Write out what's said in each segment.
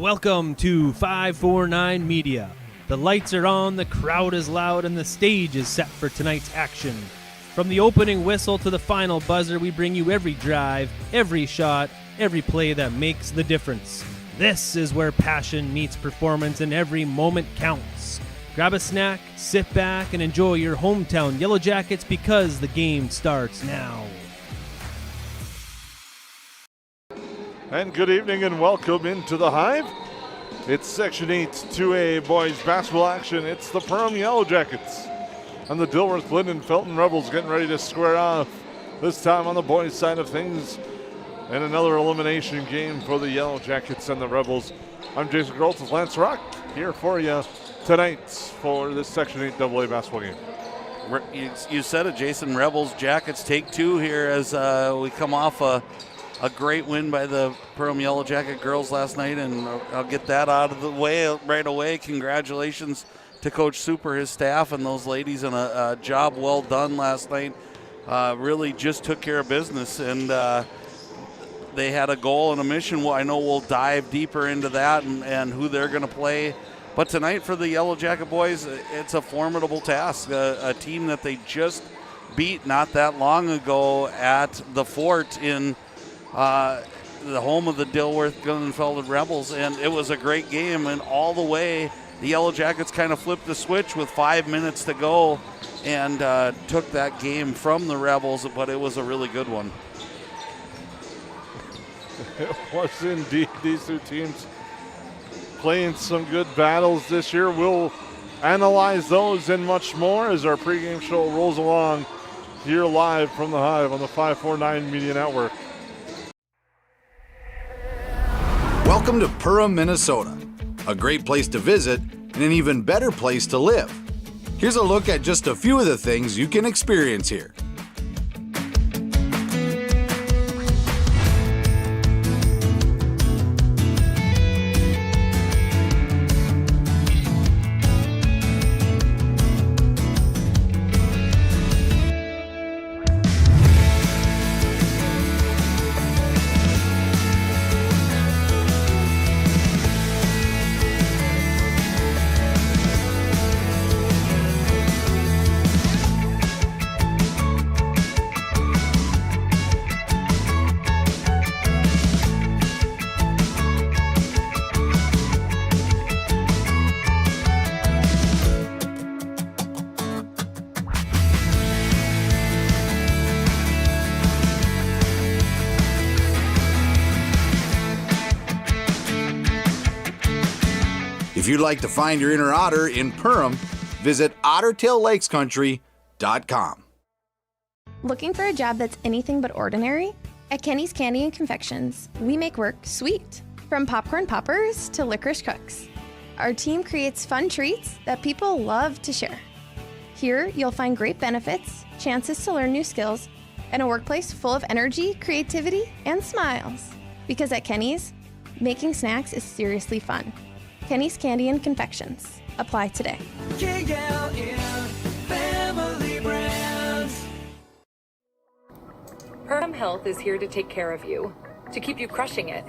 Welcome to 549 Media. The lights are on, the crowd is loud, and the stage is set for tonight's action. From the opening whistle to the final buzzer, we bring you every drive, every shot, every play that makes the difference. This is where passion meets performance and every moment counts. Grab a snack, sit back, and enjoy your hometown Yellowjackets because the game starts now. And good evening and welcome into the Hive. It's Section 8 2A boys basketball action. It's the Perham Yellowjackets and the Dilworth-Glyndon-Felton Rebels getting ready to square off, this time on the boys' side of things. And another elimination game for the Yellowjackets and the Rebels. I'm Jason Groltz with Lance Rock here for you tonight for this Section 8 AA basketball game. You said it, Jason. Rebels Jackets take two here as we come off a great win by the Perham Yellowjacket girls last night, and I'll get that out of the way right away. Congratulations to Coach Super, his staff, and those ladies on a job well done last night. Really just took care of business, and they had a goal and a mission. Well, I know we'll dive deeper into that and who they're going to play. But tonight for the Yellowjacket boys, it's a formidable task, a team that they just beat not that long ago at the Fort in the home of the Dilworth-Glyndon-Felton Rebels, and it was a great game. And all the way, the Yellowjackets kind of flipped the switch with 5 minutes to go and took that game from the Rebels, but it was a really good one. It was indeed. These two teams playing some good battles this year. We'll analyze those and much more as our pregame show rolls along here live from the Hive on the 549 Media Network. Welcome to Perham, Minnesota, a great place to visit and an even better place to live. Here's a look at just a few of the things you can experience here. If you'd like to find your inner otter in Perham, visit OttertailLakesCountry.com. Looking for a job that's anything but ordinary? At Kenny's Candy and Confections, we make work sweet. From popcorn poppers to licorice cooks, our team creates fun treats that people love to share. Here, you'll find great benefits, chances to learn new skills, and a workplace full of energy, creativity, and smiles. Because at Kenny's, making snacks is seriously fun. Kenny's Candy and Confections. Apply today. Family brands. Perham Health is here to take care of you, to keep you crushing it.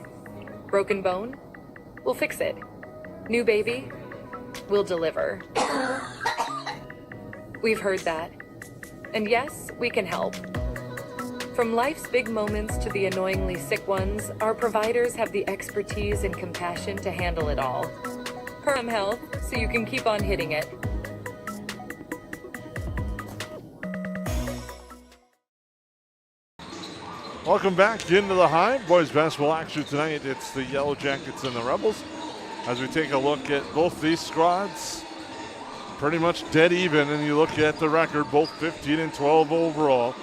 Broken bone? We'll fix it. New baby? We'll deliver. We've heard that. And yes, we can help. From life's big moments to the annoyingly sick ones, our providers have the expertise and compassion to handle it all. Perham Health, so you can keep on hitting it. Welcome back into the Hive. Boys basketball action tonight. It's the Yellowjackets and the Rebels. As we take a look at both these squads, pretty much dead even, and you look at the record, both 15 and 12 overall.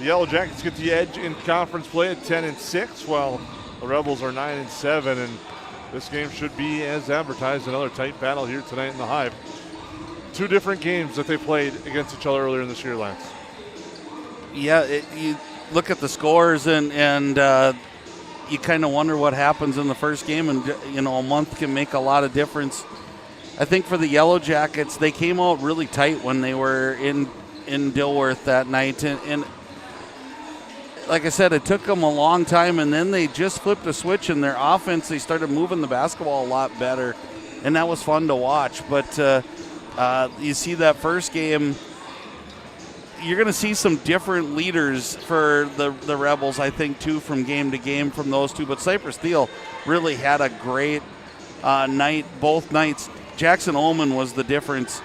The Yellowjackets get the edge in conference play at 10-6, while the Rebels are 9-7, and this game should be, as advertised, another tight battle here tonight in the Hive. Two different games that they played against each other earlier in this year, Lance. Yeah, you look at the scores and you kind of wonder what happens in the first game, and a month can make a lot of difference. I think for the Yellowjackets, they came out really tight when they were in Dilworth that night, and like I said, it took them a long time, and then they just flipped a switch in their offense. They started moving the basketball a lot better, and that was fun to watch. But you see that first game, you're going to see some different leaders for the Rebels, I think, too, from game to game from those two. But Cypress Thiel really had a great night both nights. Jackson Ullman was the difference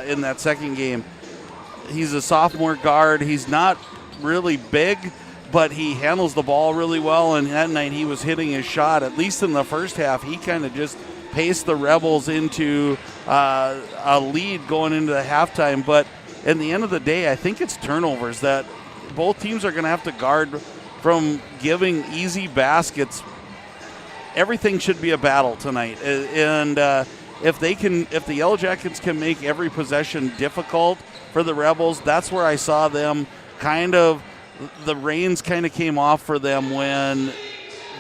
in that second game. He's a sophomore guard. He's not really big, but he handles the ball really well, and that night he was hitting his shot. At least in the first half, he kind of just paced the Rebels into a lead going into the halftime. But in the end of the day, I think it's turnovers that both teams are going to have to guard from giving easy baskets. Everything should be a battle tonight, and if the Yellowjackets can make every possession difficult for the Rebels, that's where I saw them the reins kind of came off for them when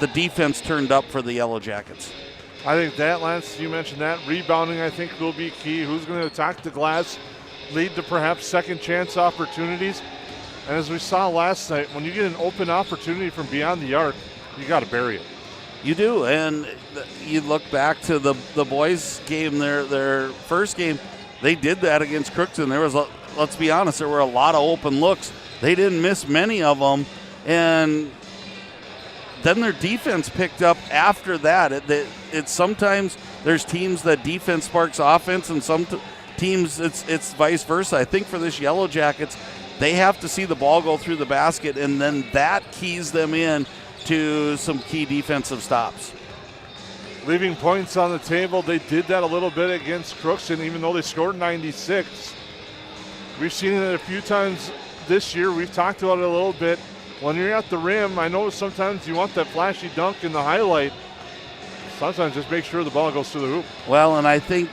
the defense turned up for the Yellowjackets. I think that, Lance, you mentioned that. Rebounding, I think, will be key. Who's going to attack the glass, lead to perhaps second chance opportunities. And as we saw last night, when you get an open opportunity from beyond the arc, you got to bury it. You do, and you look back to the boys' game, their first game, they did that against Crookston. There was, let's be honest, there were a lot of open looks. They didn't miss many of them, and then their defense picked up after that. It's sometimes there's teams that defense sparks offense, and some teams it's vice versa. I think for this Yellowjackets, they have to see the ball go through the basket, and then that keys them in to some key defensive stops. Leaving points on the table, they did that a little bit against Crookston, even though they scored 96. We've seen it a few times this year. We've talked about it a little bit. When you're at the rim, I know sometimes you want that flashy dunk in the highlight. Sometimes just make sure the ball goes through the hoop. Well, and I think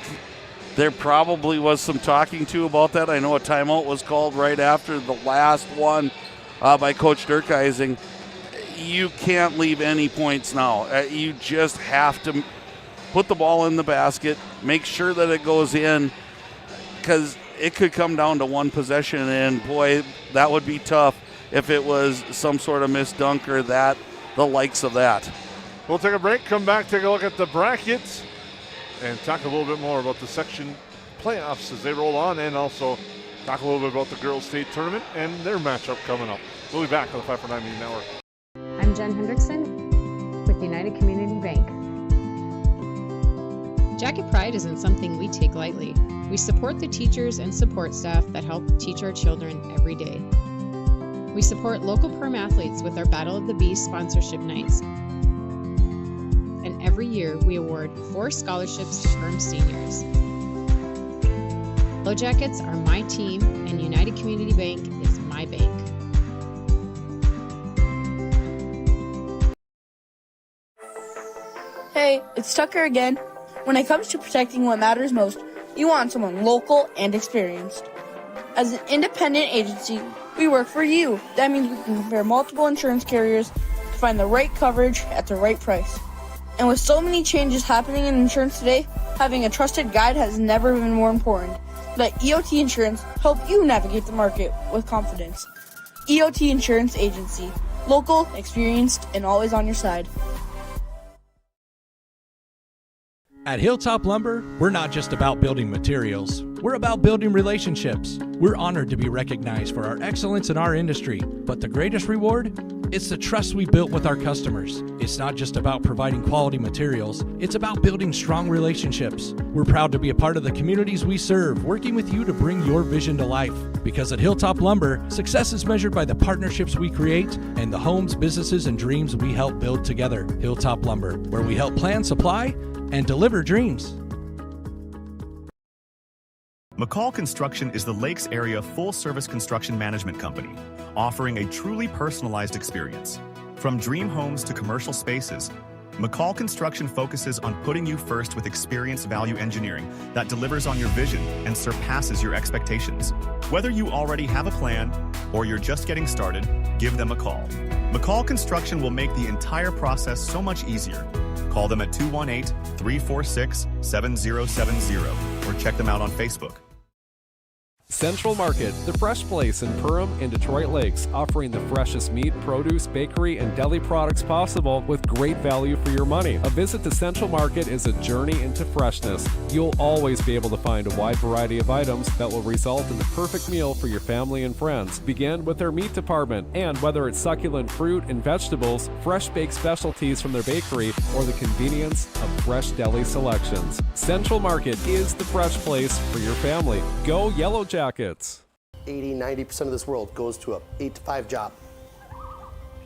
there probably was some talking to about that. I know a timeout was called right after the last one by Coach Durkeising. You can't leave any points now. You just have to put the ball in the basket, make sure that it goes in, because it could come down to one possession, and boy, that would be tough if it was some sort of missed dunk or the likes of that. We'll take a break, come back, take a look at the brackets, and talk a little bit more about the section playoffs as they roll on, and also talk a little bit about the girls' state tournament and their matchup coming up. We'll be back on the 549 Media Network. I'm Jen Hendrickson with United Community Bank. Jacket Pride isn't something we take lightly. We support the teachers and support staff that help teach our children every day. We support local Perm athletes with our Battle of the Beast sponsorship nights. And every year we award 4 scholarships to Perm seniors. Yellowjackets are my team, and United Community Bank is my bank. Hey, it's Tucker again. When it comes to protecting what matters most, you want someone local and experienced. As an independent agency, we work for you. That means we can compare multiple insurance carriers to find the right coverage at the right price. And with so many changes happening in insurance today, having a trusted guide has never been more important. Let EOT Insurance help you navigate the market with confidence. EOT Insurance Agency. Local, experienced, and always on your side. At Hilltop Lumber, we're not just about building materials. We're about building relationships. We're honored to be recognized for our excellence in our industry. But the greatest reward? It's the trust we built with our customers. It's not just about providing quality materials. It's about building strong relationships. We're proud to be a part of the communities we serve, working with you to bring your vision to life. Because at Hilltop Lumber, success is measured by the partnerships we create and the homes, businesses, and dreams we help build together. Hilltop Lumber, where we help plan, supply, and deliver dreams. McCall Construction is the Lakes area full-service construction management company, offering a truly personalized experience. From dream homes to commercial spaces, McCall Construction focuses on putting you first with experienced value engineering that delivers on your vision and surpasses your expectations. Whether you already have a plan or you're just getting started, give them a call. McCall Construction will make the entire process so much easier. Call them at 218-346-7070 or check them out on Facebook. Central Market, the fresh place in Perham and Detroit Lakes, offering the freshest meat, produce, bakery, and deli products possible with great value for your money. A visit to Central Market is a journey into freshness. You'll always be able to find a wide variety of items that will result in the perfect meal for your family and friends. Begin with their meat department, and whether it's succulent fruit and vegetables, fresh baked specialties from their bakery, or the convenience of fresh deli selections, Central Market is the fresh place for your family. Go Yellowjackets! 80-90% of this world goes to a 8 to 5 job,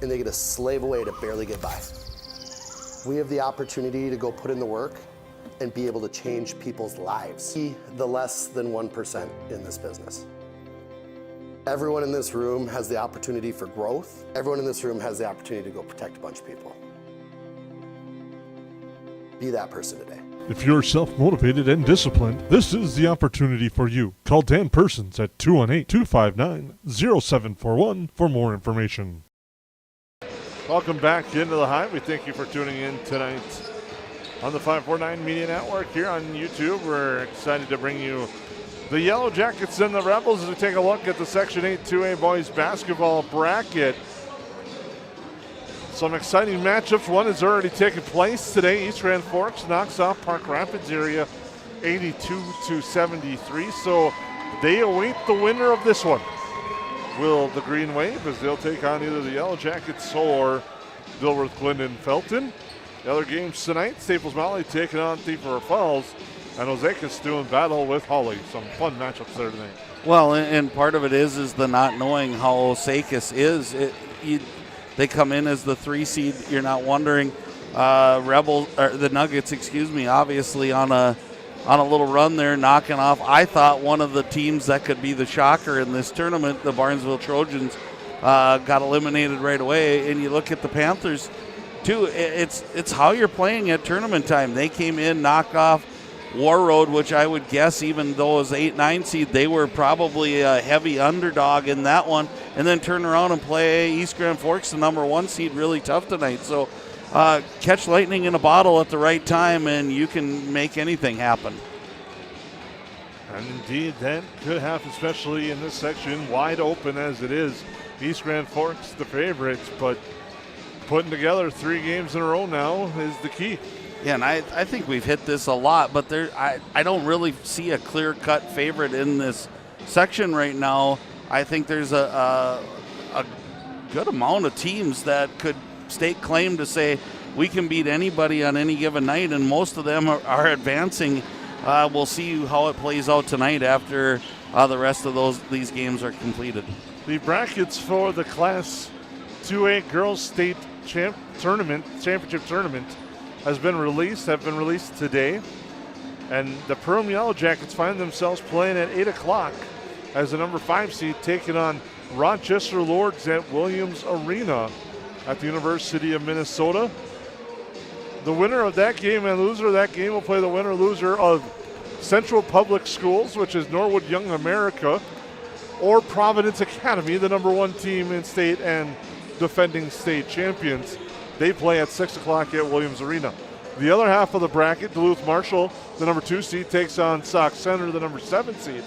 and they get to slave away to barely get by. We have the opportunity to go put in the work and be able to change people's lives. Be the less than 1% in this business. Everyone in this room has the opportunity for growth. Everyone in this room has the opportunity to go protect a bunch of people. Be that person today. If you're self-motivated and disciplined, this is the opportunity for you. Call Dan Persons at 218-259-0741 for more information. Welcome back into the Hive. We thank you for tuning in tonight on the 549 Media Network here on YouTube. We're excited to bring you the Yellowjackets and the Rebels as we take a look at the Section 8 2A boys basketball bracket. Some exciting matchups. One has already taken place today. East Grand Forks knocks off Park Rapids area 82-73. So they await the winner of this one. Will the Green Wave, as they'll take on either the Yellowjackets or Dilworth-Glyndon-Felton. The other games tonight, Staples Motley taking on Thief River Falls, and Ozakas doing battle with Holly. Some fun matchups there tonight. Well, and part of it is the not knowing how Ozakas is. They come in as the 3 seed. You're not wondering. The Nuggets, obviously on a little run there, knocking off. I thought one of the teams that could be the shocker in this tournament, the Barnesville Trojans, got eliminated right away. And you look at the Panthers, too. It's how you're playing at tournament time. They came in, knocked off War Road, which I would guess, even though it was 8-9 seed, they were probably a heavy underdog in that one, and then turn around and play East Grand Forks, the number 1 seed, really tough tonight. So catch lightning in a bottle at the right time, and you can make anything happen. And indeed, that could happen, especially in this section, wide open as it is. East Grand Forks the favorites, but putting together 3 games in a row now is the key. Yeah, and I think we've hit this a lot, but I don't really see a clear-cut favorite in this section right now. I think there's a good amount of teams that could stake claim to say we can beat anybody on any given night, and most of them are advancing. We'll see how it plays out tonight after the rest of these games are completed. The brackets for the Class 2A Girls State Championship Tournament have been released today, and the Perham Yellowjackets find themselves playing at 8 o'clock as the number 5 seed taking on Rochester Lords at Williams Arena at the University of Minnesota. The winner of that game and loser of that game will play the winner-loser of Central Public Schools, which is Norwood Young America, or Providence Academy, the number 1 team in state and defending state champions. They play at 6 o'clock at Williams Arena. The other half of the bracket, Duluth Marshall, the number 2 seed, takes on Sauk Center, the number 7 seed.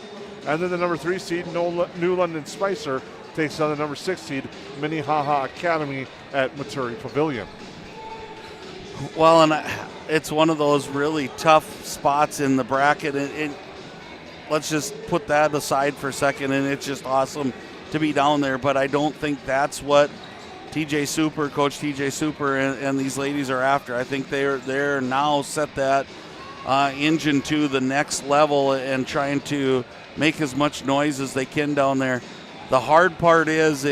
And then the number 3 seed, New London Spicer, takes on the number 6 seed, Minnehaha Academy at Maturi Pavilion. Well, and it's one of those really tough spots in the bracket. And let's just put that aside for a second, and it's just awesome to be down there. But I don't think that's what Coach TJ Super and these ladies are after. I think they're now set that engine to the next level and trying to make as much noise as they can down there. The hard part is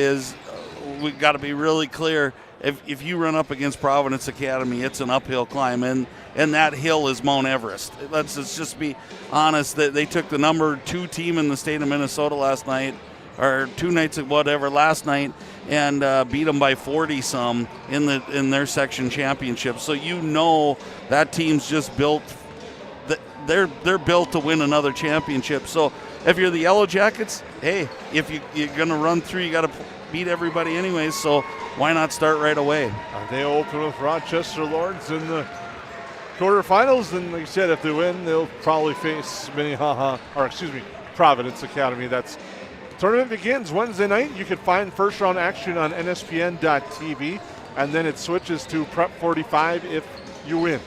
we've got to be really clear. If you run up against Providence Academy, it's an uphill climb, and that hill is Mount Everest. Let's just be honest. That they took the number 2 team in the state of Minnesota last night, or 2 nights of whatever last night, and beat them by 40-some in their section championship. So that team's just built. They're built to win another championship. So if you're the Yellowjackets, hey, if you're going to run through, you got to beat everybody anyways. So why not start right away? They open with Rochester Lords in the quarterfinals, and like you said, if they win, they'll probably face Providence Academy. That's tournament begins Wednesday night. You can find first round action on NSPN.TV, and then it switches to Prep 45 if you win.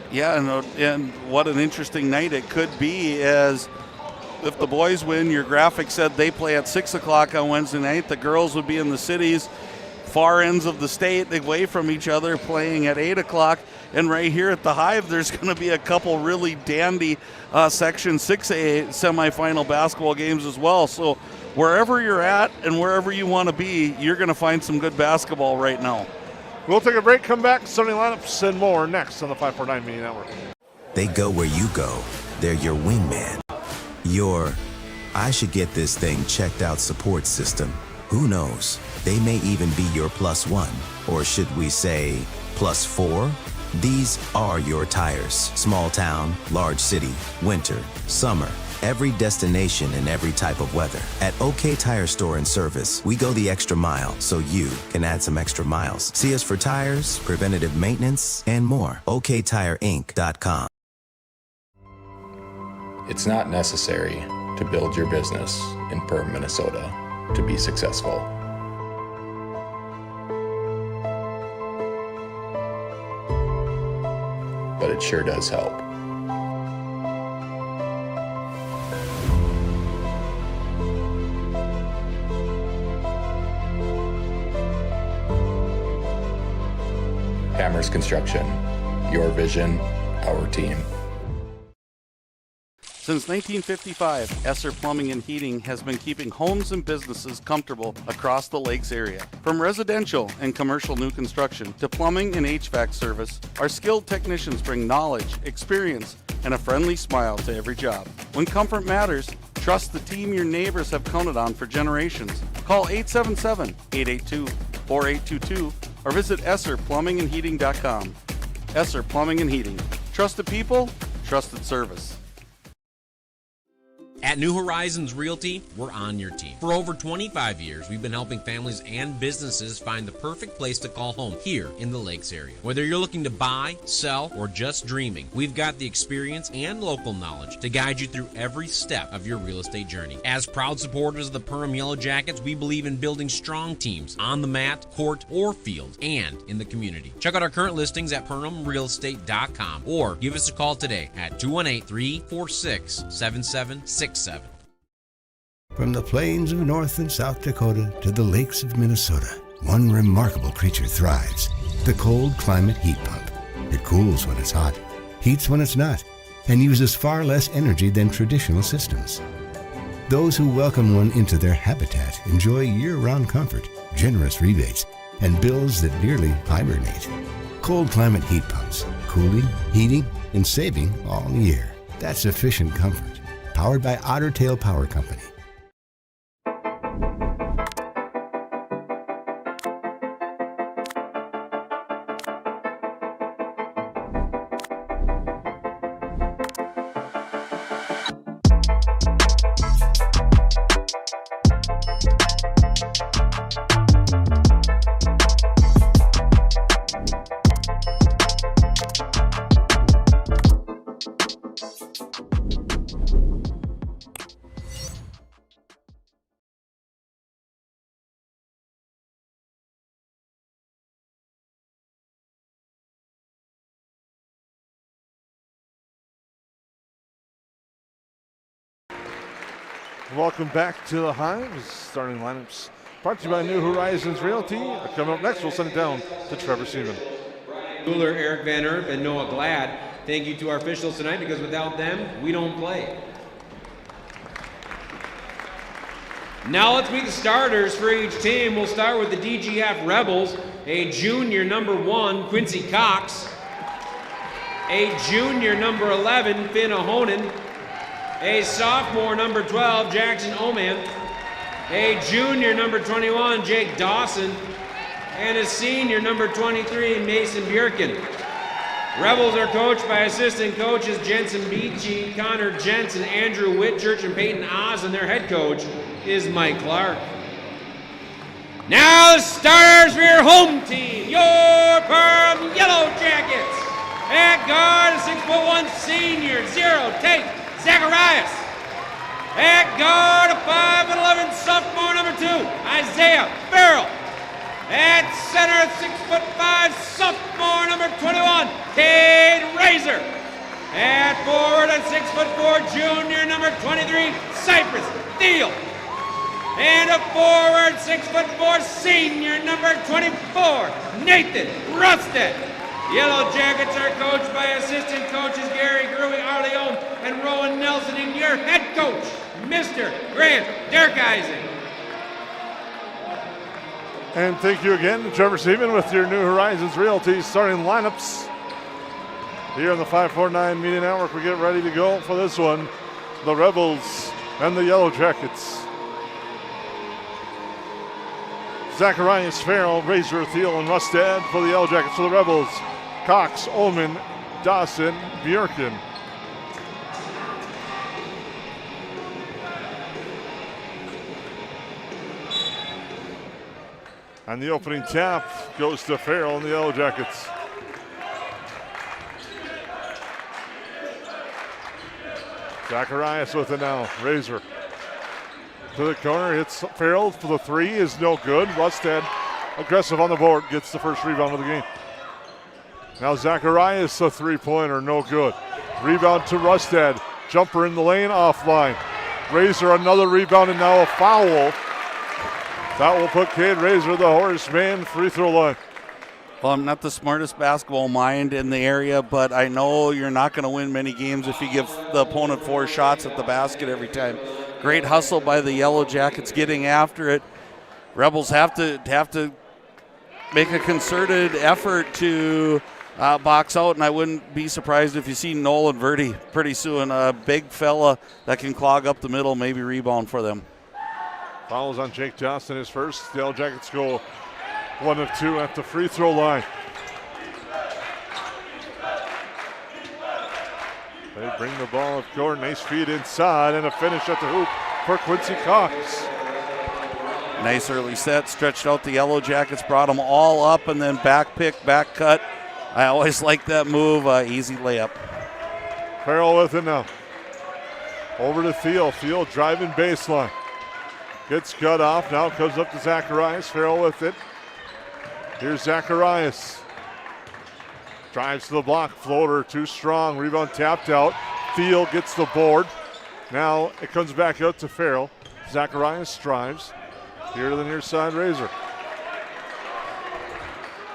Yeah, and what an interesting night it could be, as if the boys win, your graphic said they play at 6 o'clock on Wednesday night. The girls would be in the cities, far ends of the state, away from each other, playing at 8 o'clock. And right here at the Hive, there's going to be a couple really dandy Section 6A semifinal basketball games as well. So wherever you're at and wherever you want to be, you're going to find some good basketball right now. We'll take a break, come back, starting lineups and more next on the 549 Media Network. They go where you go. They're your wingman. Your, I should get this thing checked out support system. Who knows? They may even be your +1, or should we say +4? These are your tires. Small town, large city, winter, summer, every destination and every type of weather. At OK Tire Store and Service, we go the extra mile so you can add some extra miles. See us for tires, preventative maintenance, and more. OKTireInc.com. It's not necessary to build your business in Perham, Minnesota to be successful. But it sure does help. Hammers Construction, your vision, our team. Since 1955, Esser Plumbing and Heating has been keeping homes and businesses comfortable across the lakes area. From residential and commercial new construction to plumbing and HVAC service, our skilled technicians bring knowledge, experience, and a friendly smile to every job. When comfort matters, trust the team your neighbors have counted on for generations. Call 877-882-4822 or visit EsserPlumbingandHeating.com. Esser Plumbing and Heating. Trusted people, trusted service. At New Horizons Realty, we're on your team. For over 25 years, we've been helping families and businesses find the perfect place to call home here in the Lakes area. Whether you're looking to buy, sell, or just dreaming, we've got the experience and local knowledge to guide you through every step of your real estate journey. As proud supporters of the Perham Yellowjackets, we believe in building strong teams on the mat, court, or field, and in the community. Check out our current listings at PerhamRealEstate.com or give us a call today at 218-346-7767. From the plains of North and South Dakota to the lakes of Minnesota, one remarkable creature thrives, the cold climate heat pump. It cools when it's hot, heats when it's not, and uses far less energy than traditional systems. Those who welcome one into their habitat enjoy year-round comfort, generous rebates, and bills that nearly hibernate. Cold climate heat pumps, cooling, heating, and saving all year. That's efficient comfort. Powered by Otter Tail Power Company. Welcome back to the Hive. Starting lineups brought to you by New Horizons Realty. Coming up next, we'll send it down to Trevor Seaman. Cooler, Eric Van Erp, and Noah Glad. Thank you to our officials tonight, because without them, we don't play. Now let's meet the starters for each team. We'll start with the DGF Rebels, a junior number 1, Quincy Cox, a junior number 11, Finn Ahonen, a sophomore number 12, Jackson Oman, a junior number 21, Jake Dawson, and a senior number 23, Mason Bjorken. Rebels are coached by assistant coaches Jensen Beachy, Connor Jensen, Andrew Whitchurch, and Peyton Oz, and their head coach is Mike Clark. Now the starters for your home team, your Perham Yellowjackets. At guard, 6'1" senior, 0, Tate Zacharias. At guard, a 5'11" sophomore, number 2, Isaiah Farrell. At center, 6'5" sophomore, number 21, Cade Razor. At forward, a 6'4" junior, number 23, Cypress Thiel. And a forward, 6'4" senior, number 24, Nathan Rusted. Yellow Jackets are coached by assistant coaches Gary Gruey, Arleone, and Rowan Nelson, and your head coach, Mr. Grant Derkeisen. And thank you again to Trevor Seaman with your New Horizons Realty starting lineups. Here on the 549 Media Network, we get ready to go for this one. The Rebels and the Yellow Jackets. Zacharias, Farrell, Razor, Thiel, and Rustad for the Yellow Jackets. For the Rebels, Cox, Ullman, Dawson, Bjorken. And the opening tap goes to Farrell and the Yellow Jackets. Zacharias with it now. Razor to the corner, hits Farrell for the 3, is no good. Rustad aggressive on the board, gets the first rebound of the game. Now Zacharias, a 3-pointer, no good. Rebound to Rustad. Jumper in the lane, offline. Razor, another rebound, and now a foul. That will put Cade Razor, the Horseman, free throw line. Well, I'm not the smartest basketball mind in the area, but I know you're not going to win many games if you give the opponent 4 shots at the basket every time. Great hustle by the Yellow Jackets getting after it. Rebels have to make a concerted effort to box out, and I wouldn't be surprised if you see Nolan Verdi pretty soon, a big fella that can clog up the middle, maybe rebound for them. Fouls on Jake Johnston, his first. The Yellow Jackets go 1 of 2 at the free throw line. They bring the ball up court, nice feed inside, and a finish at the hoop for Quincy Cox. Nice early set, stretched out the Yellow Jackets, brought them all up, and then back pick, back cut. I always like that move, easy layup. Farrell with it now. Over to Thiel. Thiel driving baseline. Gets cut off. Now comes up to Zacharias. Farrell with it. Here's Zacharias. Drives to the block. Floater too strong. Rebound tapped out. Thiel gets the board. Now it comes back out to Farrell. Zacharias drives. Here to the near side, Razor.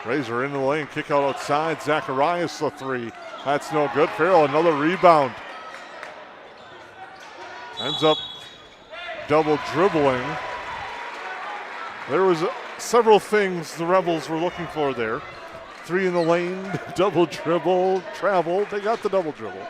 Razor in the lane. Kick out outside. Zacharias the 3. That's no good. Farrell another rebound. Ends up double dribbling. There was several things the Rebels were looking for there. 3 in the lane, double dribble, travel. They got the double dribble.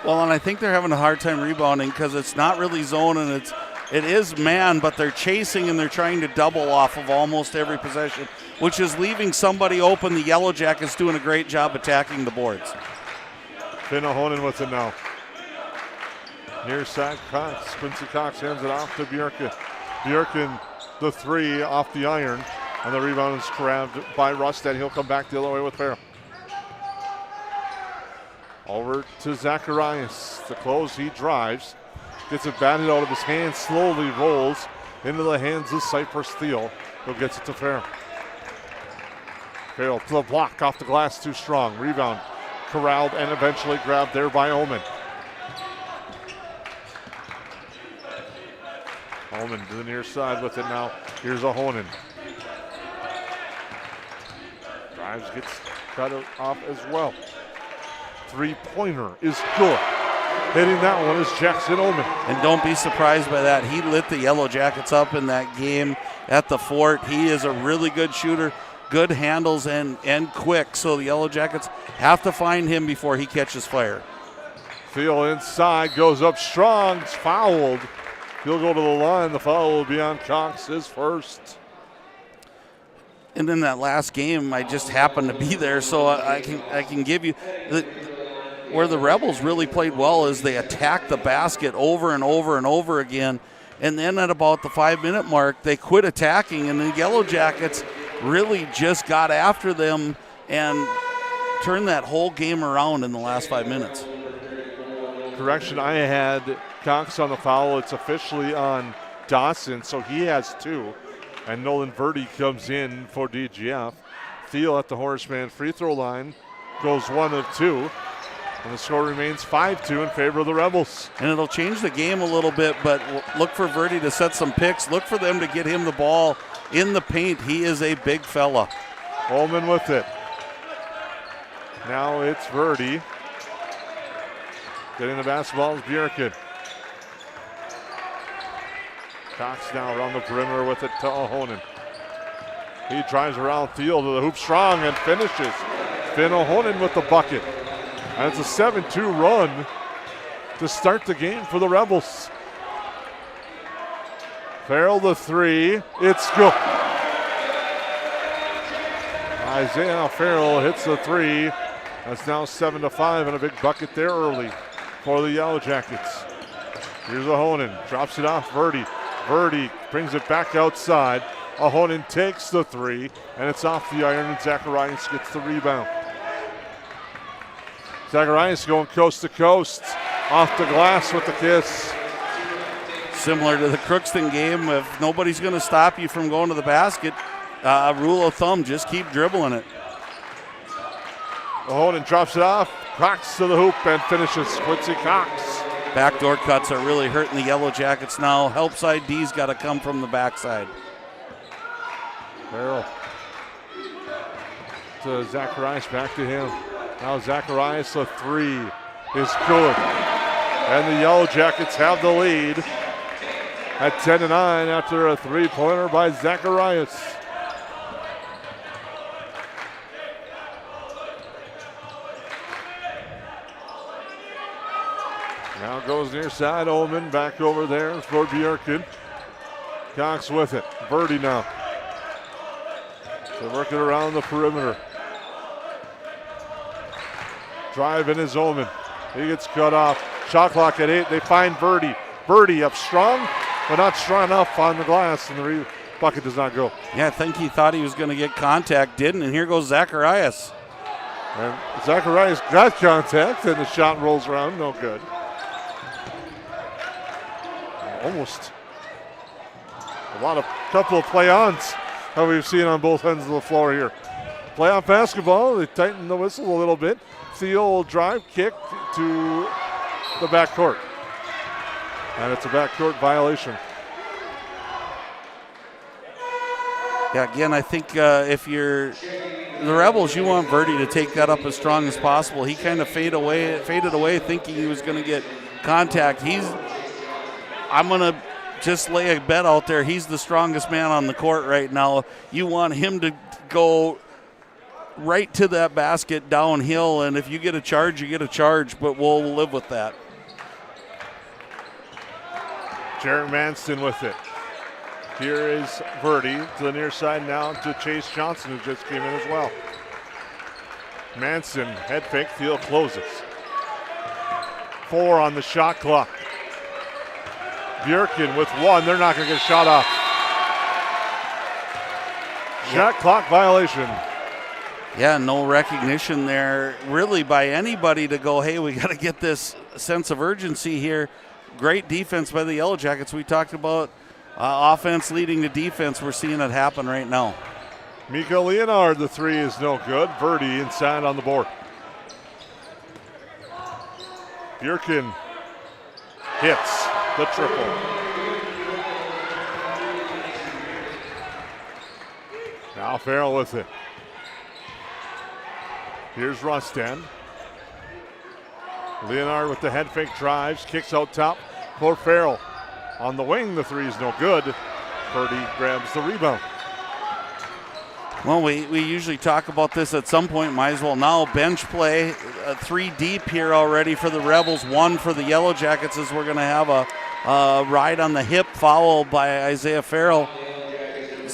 Well, and I think they're having a hard time rebounding because it's not really zone and it is man, but they're chasing and they're trying to double off of almost every possession, which is leaving somebody open. The Yellow Jackets doing a great job attacking the boards. Finn Ahonen with it now. Near side, Cox. Quincy Cox hands it off to Bjorken. Bjorken, the 3 off the iron, and the rebound is grabbed by Rustad. He'll come back the other way with Farrell. Over to Zacharias. The close, he drives. Gets it batted out of his hands, slowly rolls into the hands of Cypress Thiel, who gets it to Farrell. Farrell to the block, off the glass, too strong. Rebound corralled and eventually grabbed there by Omen. Omen to the near side with it now. Here's Ahonen. Drives, gets cut off as well. 3-pointer is good. Hitting that one is Jackson Omen. And don't be surprised by that. He lit the Yellow Jackets up in that game at the Fort. He is a really good shooter, good handles, and quick. So the Yellow Jackets have to find him before he catches fire. Thiel inside, goes up strong, it's fouled. He'll go to the line. The foul will be on Cox, his first. And in that last game, I just happened to be there, so I can give you where the Rebels really played well is they attacked the basket over and over and over again. And then at about the 5-minute mark, they quit attacking, and the Yellow Jackets really just got after them and turned that whole game around in the last 5 minutes. Correction, I had Cox on the foul. It's officially on Dawson, so he has 2. And Nolan Verdi comes in for DGF. Thiel at the Horseman free throw line goes 1 of 2. And the score remains 5-2 in favor of the Rebels. And it'll change the game a little bit, but look for Verdi to set some picks. Look for them to get him the ball in the paint. He is a big fella. Ullman with it. Now it's Verdi. Getting the basketball is Bjerken. Cox now around the perimeter with it to Ahonen. He drives around Thiel to the hoop strong and finishes. Finn Ahonen with the bucket. And it's a 7-2 run to start the game for the Rebels. Farrell the 3. It's good. Isaiah Farrell hits the 3. That's now 7-5 and a big bucket there early for the Yellowjackets. Here's Ahonen. Drops it off Verdi. Verdi brings it back outside. Ahonen takes the 3, and it's off the iron, and Zacharias gets the rebound. Zacharias going coast to coast, off the glass with the kiss. Similar to the Crookston game, if nobody's going to stop you from going to the basket, rule of thumb, just keep dribbling it. Ahonen drops it off, Cox to the hoop, and finishes. Quincy Cox. Backdoor cuts are really hurting the Yellowjackets now. Help side D's got to come from the backside. Farrell to Zacharias, back to him. Now Zacharias, a 3 is good. And the Yellowjackets have the lead at 10-9 after a 3-pointer by Zacharias. Now goes near side, Ullman back over there for Bjerken. Cox with it. Verdi now. They're working around the perimeter. Driving is Ullman. He gets cut off. Shot clock at 8. They find Verdi. Verdi up strong, but not strong enough on the glass, and the bucket does not go. Yeah, I think he thought he was going to get contact, didn't, and here goes Zacharias. And Zacharias got contact, and the shot rolls around. No good. Almost couple of play-ons that we've seen on both ends of the floor here. Playoff basketball, they tighten the whistle a little bit. Thiel will drive, kick to the backcourt. And it's a backcourt violation. Yeah, again, I think if you're the Rebels, you want Verdi to take that up as strong as possible. He kind of faded away thinking he was going to get contact. I'm going to just lay a bet out there. He's the strongest man on the court right now. You want him to go right to that basket downhill, and if you get a charge, you get a charge, but we'll live with that. Jared Manston with it. Here is Verdi to the near side now to Chase Johnson, who just came in as well. Manson, head fake, Thiel closes. 4 on the shot clock. Bjerken with 1, they're not going to get a shot off. Shot clock violation. Yeah, no recognition there really by anybody to go, hey, we got to get this sense of urgency here. Great defense by the Yellowjackets. We talked about offense leading to defense. We're seeing it happen right now. Mika Leonard, the 3 is no good. Verdi inside on the board. Bjerken hits the triple. Now Farrell with it. Here's Rustan. Leonard with the head fake drives, kicks out top for Farrell. On the wing, the 3 is no good. Verdi grabs the rebound. Well, we usually talk about this at some point, might as well now. Bench play, 3 deep here already for the Rebels, 1 for the Yellowjackets, as we're going to have a ride on the hip foul by Isaiah Farrell.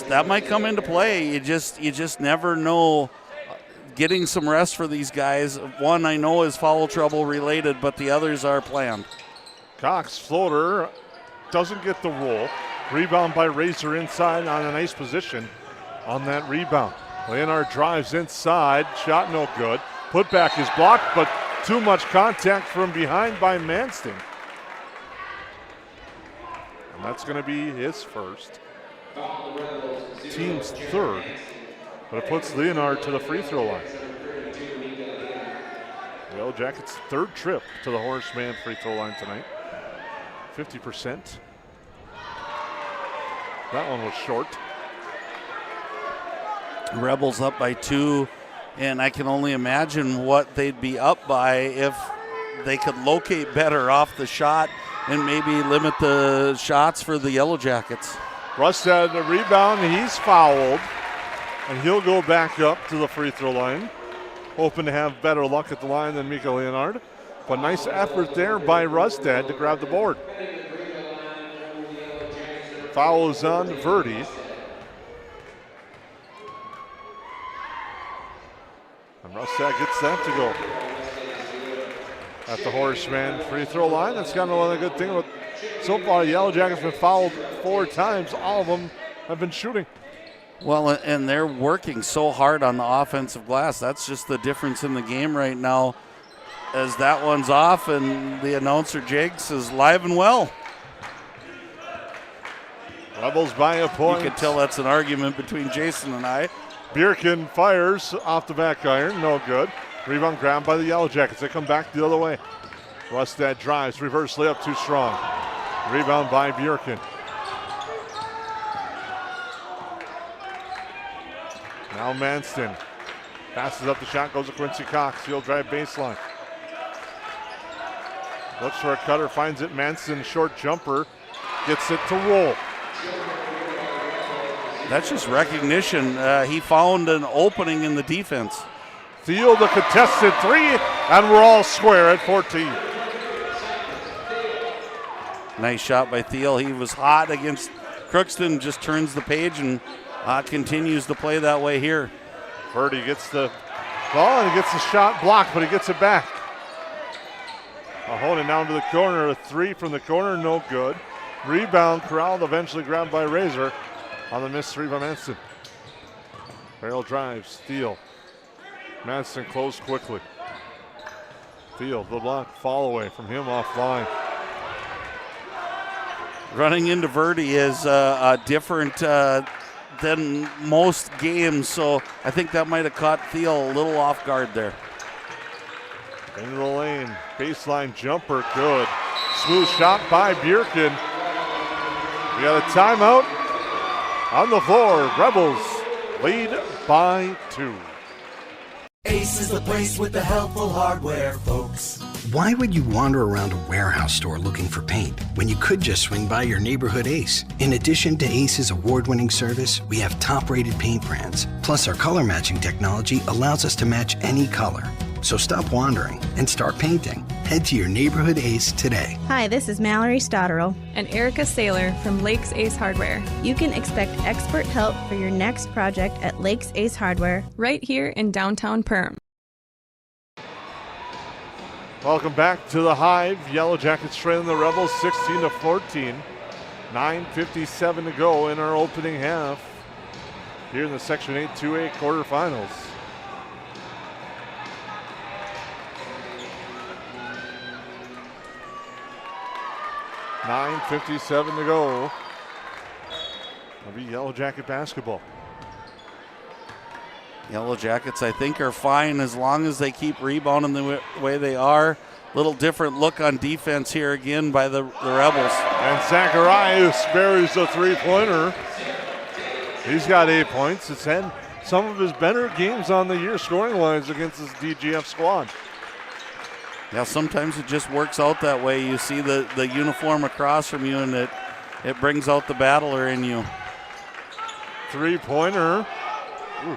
That might come into play. You just never know. Getting some rest for these guys. One I know is foul trouble related, but the others are planned. Cox floater doesn't get the roll. Rebound by Razor inside on a nice position on that rebound. Leonard drives inside, shot no good. Putback is blocked, but too much contact from behind by Manston. That's going to be his first. Team's third. But it puts Leonard to the free throw line. The Yellowjackets' third trip to the Horseman free throw line tonight. 50%. That one was short. Rebels up by 2, and I can only imagine what they'd be up by if they could locate better off the shot and maybe limit the shots for the Yellowjackets. Rustad the rebound, he's fouled, and he'll go back up to the free throw line, hoping to have better luck at the line than Mika Leonard. But nice effort there by Rustad to grab the board. Foul is on Verdi. And Rustad gets that to go at the Horseman free throw line. That's kind of one of the good things about so far. The Yellowjackets have been fouled 4 times. All of them have been shooting. Well, and they're working so hard on the offensive glass. That's just the difference in the game right now, as that one's off and the announcer Jakes is live and well. Rebels by a point. You can tell that's an argument between Jason and I. Bjerken fires off the back iron, no good. Rebound grabbed by the Yellowjackets. They come back the other way. Rustad drives, reverse layup too strong. Rebound by Bjerken. Now Manston passes up the shot, goes to Quincy Cox. He'll drive baseline. Looks for a cutter, finds it. Manston, short jumper, gets it to roll. That's just recognition. He found an opening in the defense. Thiel, the contested 3, and we're all square at 14. Nice shot by Thiel. He was hot against Crookston, just turns the page and continues to play that way here. Verdi gets the ball and he gets the shot blocked, but he gets it back. Holding down to the corner, a 3 from the corner, no good. Rebound corralled, eventually grabbed by Razor on the missed 3 by Manston. Farrell drives, Thiel. Manston closed quickly. Thiel, the block, fall away from him offline. Running into Verdi is different than most games, so I think that might have caught Thiel a little off guard there. Into the lane, baseline jumper, good. Smooth shot by Bjerken. We got a timeout on the floor. Rebels lead by 2. Ace is the place with the helpful hardware, folks. Why would you wander around a warehouse store looking for paint when you could just swing by your neighborhood Ace? In addition to Ace's award-winning service, we have top-rated paint brands. Plus, our color matching technology allows us to match any color. So stop wandering and start painting. Head to your neighborhood Ace today. Hi, this is Mallory Stotterell and Erica Saylor from Lakes Ace Hardware. You can expect expert help for your next project at Lakes Ace Hardware, right here in downtown Perham. Welcome back to the Hive. Yellowjackets trailing the Rebels 16-14. 9:57 to go in our opening half here in the Section 8AA Quarterfinals. .57 to go. It'll be Yellowjacket basketball. Yellowjackets, I think, are fine as long as they keep rebounding the way they are. Little different look on defense here again by the Rebels. And Zacharias buries a 3-pointer. He's got 8 points. It's had some of his better games on the year scoring-wise against this DGF squad. Yeah, sometimes it just works out that way. You see the uniform across from you, and it brings out the battler in you. 3-pointer. Ooh.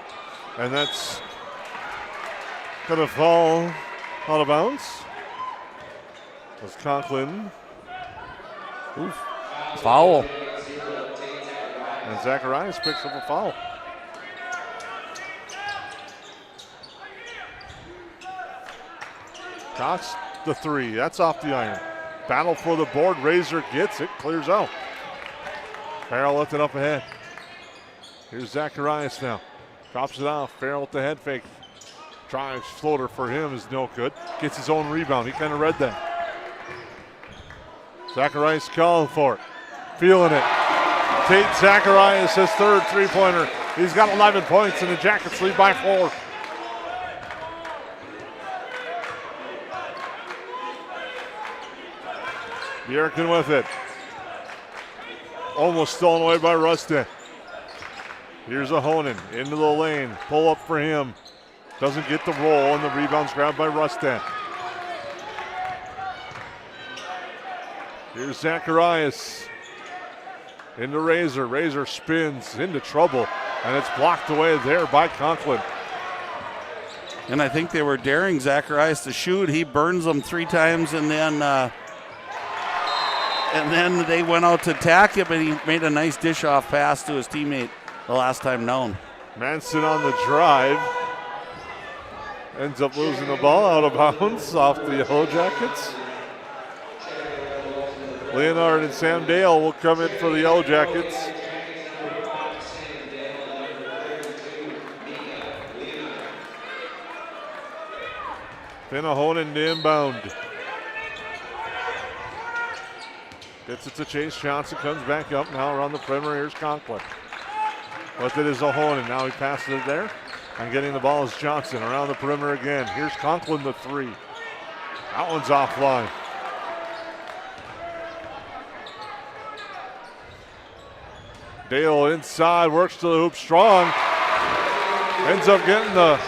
And that's going to fall out of bounds. As Conklin. Oof. Foul. And Zacharias picks up a foul. Cox, the 3. That's off the iron. Battle for the board. Razor gets it. Clears out. Farrell lifted up ahead. Here's Zacharias now. Drops it off. Farrell with the head fake. Drives, floater for him is no good. Gets his own rebound. He kind of read that. Zacharias calling for it. feeling it. Tate Zacharias, his third three-pointer. He's got 11 points, and the Jackets lead by 4. Bjerken with it. Almost stolen away by Rustin. Here's a Honan into the lane. Pull up for him. Doesn't get the roll, and the rebound's grabbed by Rustin. Here's Zacharias into Razor. Razor spins into trouble, and it's blocked away there by Conklin. And I think they were daring Zacharias to shoot. He burns them 3 times, and then they went out to attack him, and he made a nice dish-off pass to his teammate the last time down. Manson on the drive. Ends up losing the ball out of bounds off the Yellowjackets. Leonard and Sam Dale will come in for the Yellowjackets. Honan to inbound. Gets it to Chase Johnson, comes back up now around the perimeter. Here's Conklin. With it is Ahonen. Now he passes it there. And getting the ball is Johnson around the perimeter again. Here's Conklin, the 3. That one's offline. Dale inside, works to the hoop strong. Ends up getting the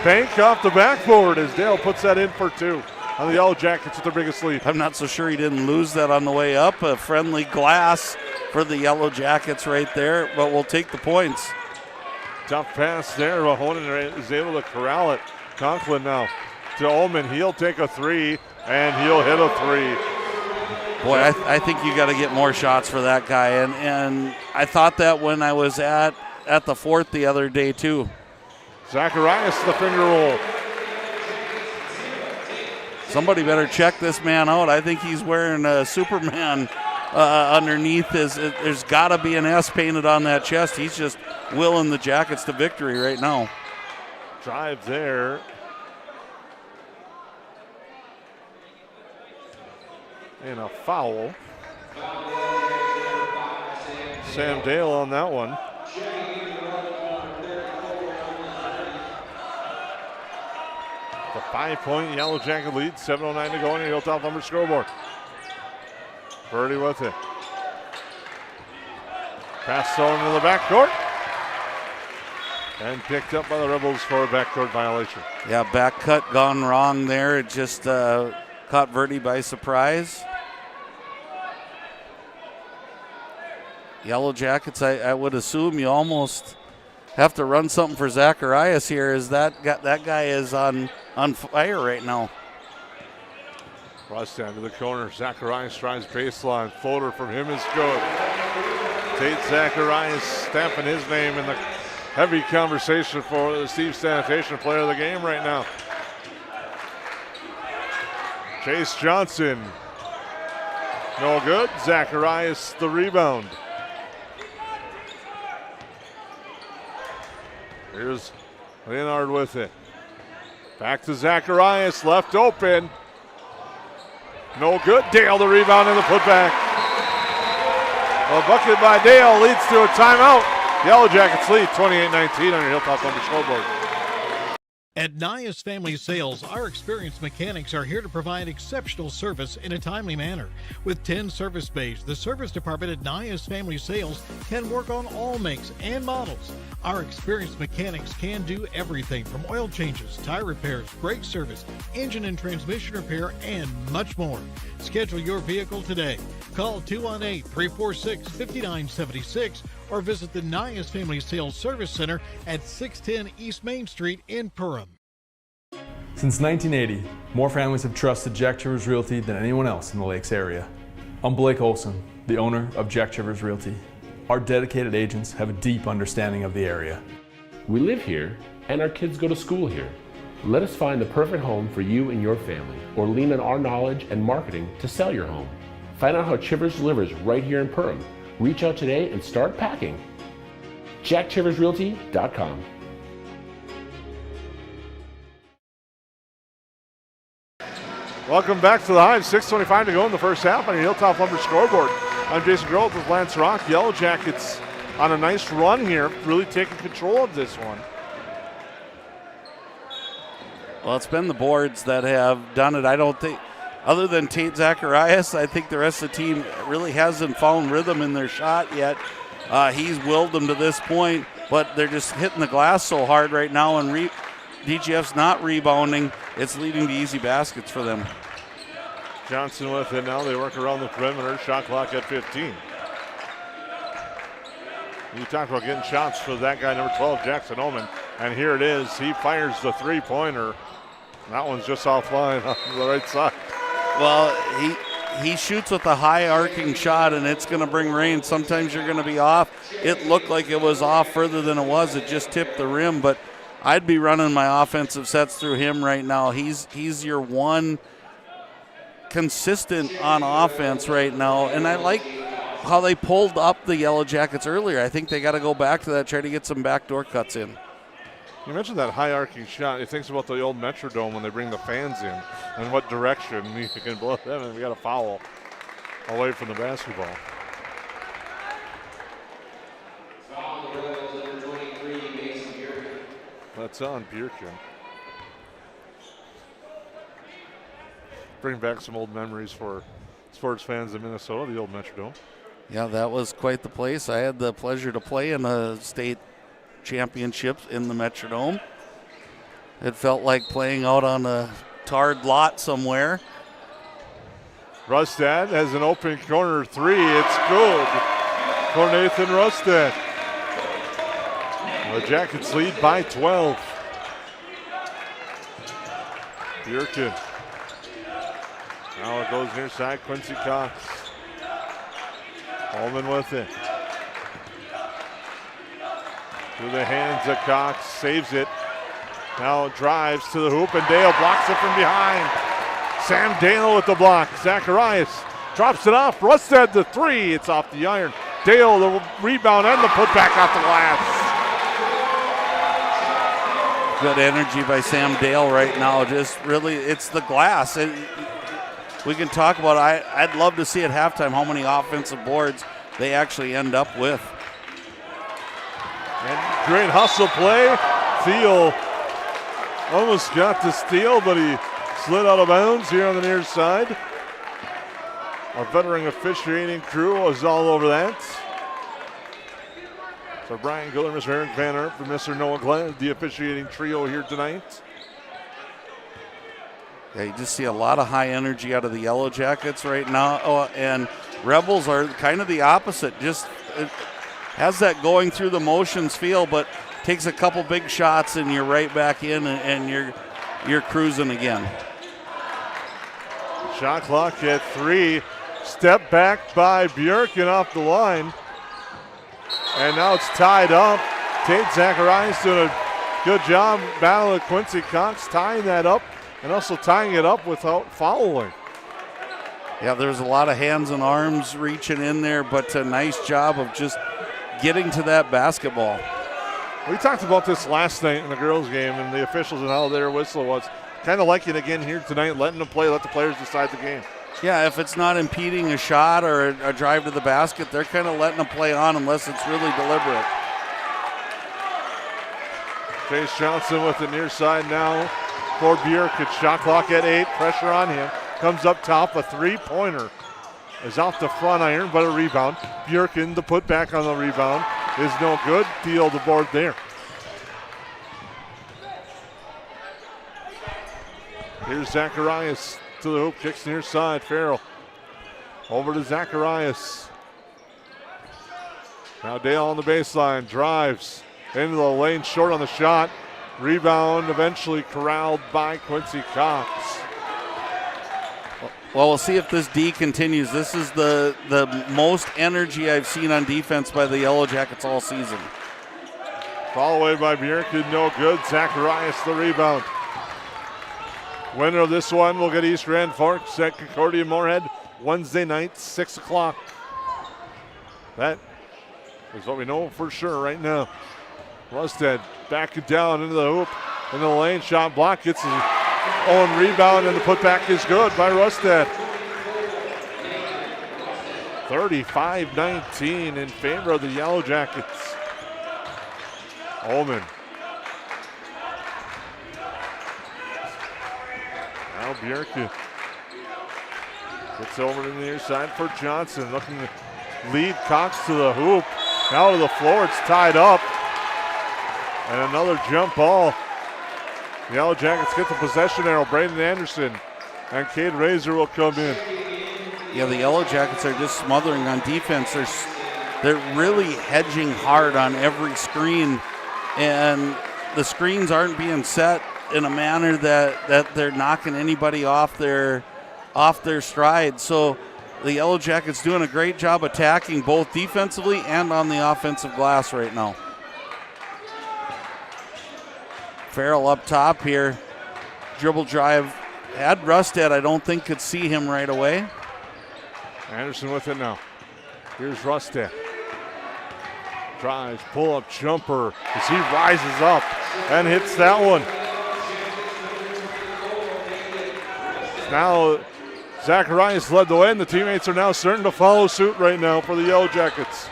bank off the backboard as Dale puts that in for 2. On the Yellowjackets with their biggest lead. I'm not so sure he didn't lose that on the way up. A friendly glass for the Yellowjackets right there, but we'll take the points. Tough pass there. Honan is able to corral it. Conklin now to Ullman. He'll take a 3, and he'll hit a 3. Boy, I think you got to get more shots for that guy, and I thought that when I was at the Fort the other day too. Zacharias the finger roll. Somebody better check this man out. I think he's wearing a Superman underneath. There's got to be an S painted on that chest. He's just willing the Jackets to victory right now. Drive there. And a foul. Sam Dale on that one. The 5-point Yellowjacket lead, 7:09 to go on the Hilltop Lumber scoreboard. Birdie with it. Pass thrown into the backcourt. And picked up by the Rebels for a backcourt violation. Yeah, back cut gone wrong there. It just caught Verdi by surprise. Yellowjackets, I would assume you almost have to run something for Zacharias here, as that guy is on fire right now. Russ down to the corner. Zacharias tries baseline. Floater from him is good. Tate Zacharias stamping his name in the heavy conversation for the Steve Sanitation player of the game right now. Chase Johnson. No good. Zacharias the rebound. Here's Leonard with it. Back to Zacharias, left open. No good. Dale the rebound and the putback. A bucket by Dale leads to a timeout. Yellowjackets lead 28-19 on your Hilltop Lumber scoreboard. At Nias Family Sales, our experienced mechanics are here to provide exceptional service in a timely manner. With 10 service bays, the service department at Nias Family Sales can work on all makes and models. Our experienced mechanics can do everything from oil changes, tire repairs, brake service, engine and transmission repair, and much more. Schedule your vehicle today. Call 218-346-5976 or visit the Nias Family Sales Service Center at 610 East Main Street in Perham. Since 1980, more families have trusted Jack Chivers Realty than anyone else in the Lakes area. I'm Blake Olson, the owner of Jack Chivers Realty. Our dedicated agents have a deep understanding of the area. We live here and our kids go to school here. Let us find the perfect home for you and your family, or lean on our knowledge and marketing to sell your home. Find out how Chivers delivers right here in Perham. Reach out today and start packing. JackChiversRealty.com. Welcome back to the Hive. 6:25 to go in the first half on your Hilltop Lumber scoreboard. I'm Jason Groth with Lance Rock. Yellowjackets on a nice run here, really taking control of this one. Well, it's been the boards that have done it. I don't think, other than Tate Zacharias, I think the rest of the team really hasn't found rhythm in their shot yet. He's willed them to this point, but they're just hitting the glass so hard right now, and DGF's not rebounding. It's leading to easy baskets for them. Johnson with it now. They work around the perimeter. Shot clock at 15. You talk about getting shots for that guy, number 12, Jackson Oman. And here it is. He fires the three-pointer. That one's just offline on the right side. Well, he shoots with a high arcing shot, and it's going to bring rain. Sometimes you're going to be off. It looked like it was off further than it was. It just tipped the rim, but I'd be running my offensive sets through him right now. He's your one consistent on offense right now, and I like how they pulled up the Yellowjackets earlier. I think they got to go back to that, try to get some backdoor cuts in. You mentioned that high arcing shot. It thinks about the old Metrodome when they bring the fans in and what direction you can blow them, and we got a foul away from the basketball. That's on Bjerken. Bring back some old memories for sports fans in Minnesota, the old Metrodome. Yeah, that was quite the place. I had the pleasure to play in the state championships in the Metrodome. It felt like playing out on a tarred lot somewhere. Rustad has an open corner three. It's good for Nathan Rustad. The Jackets lead by 12. Bjerken. Now it goes near side, Quincy Cox. Holman with it. Through the hands of Cox, saves it. Now drives to the hoop, and Dale blocks it from behind. Sam Dale with the block. Zacharias drops it off. Rustad the three. It's off the iron. Dale the rebound and the putback off the glass. Good energy by Sam Dale right now. Just really, it's the glass. We can talk about, I'd love to see at halftime how many offensive boards they actually end up with. And great hustle play. Thiel almost got the steal, but he slid out of bounds here on the near side. Our veteran officiating crew was all over that. So Brian Giller, Mr. Eric Van Erp, and Mr. Noah Glenn, the officiating trio here tonight. Yeah, you just see a lot of high energy out of the Yellowjackets right now. Oh, and Rebels are kind of the opposite. Just it has that going through the motions feel, but takes a couple big shots and you're right back in and you're cruising again. Shot clock at 3. Step back by Bjerken off the line. And now it's tied up. Tate Zacharias doing a good job battling Quincy Cox, tying that up and also tying it up without fouling. Yeah, there's a lot of hands and arms reaching in there, but a nice job of just getting to that basketball. We talked about this last night in the girls' game and the officials and how their whistle was. Kind of like it again here tonight, letting them play, let the players decide the game. Yeah, if it's not impeding a shot or a drive to the basket, they're kind of letting them play on unless it's really deliberate. Chase Johnson with the near side now for Bjerken. Shot clock at 8, pressure on him. Comes up top, a three-pointer is off the front iron, but a rebound. Bjerken, the putback on the rebound, is no good. Thiel the board there. Here's Zacharias to the hoop, kicks near side. Farrell over to Zacharias. Now Dale on the baseline, drives into the lane, short on the shot. Rebound eventually corralled by Quincy Cox. Well, we'll see if this D continues. This is the most energy I've seen on defense by the Yellowjackets all season. Fall away by Bjerken, no good. Zacharias the rebound. Winner of this one will get East Grand Forks at Concordia Moorhead Wednesday night, 6 o'clock. That is what we know for sure right now. Rustad back it down into the hoop, into the lane, shot block, gets his own rebound, and the putback is good by Rustad. 35-19 in favor of the Yellowjackets. Ullman. Now Bjerke gets over to the near side for Johnson, looking to lead Cox to the hoop. Now to the floor, it's tied up. And another jump ball. The Yellowjackets get the possession arrow. Braden Anderson and Cade Razor will come in. Yeah, the Yellowjackets are just smothering on defense. They're really hedging hard on every screen, and the screens aren't being set in a manner that they're knocking anybody off their stride. So the Yellowjackets doing a great job attacking both defensively and on the offensive glass right now. Farrell up top here. Dribble drive. Had Rustad, I don't think could see him right away. Anderson with it now. Here's Rustad. Drives, pull-up jumper as he rises up and hits that one. Now Zacharias led the way, and the teammates are now starting to follow suit right now for the Yellowjackets.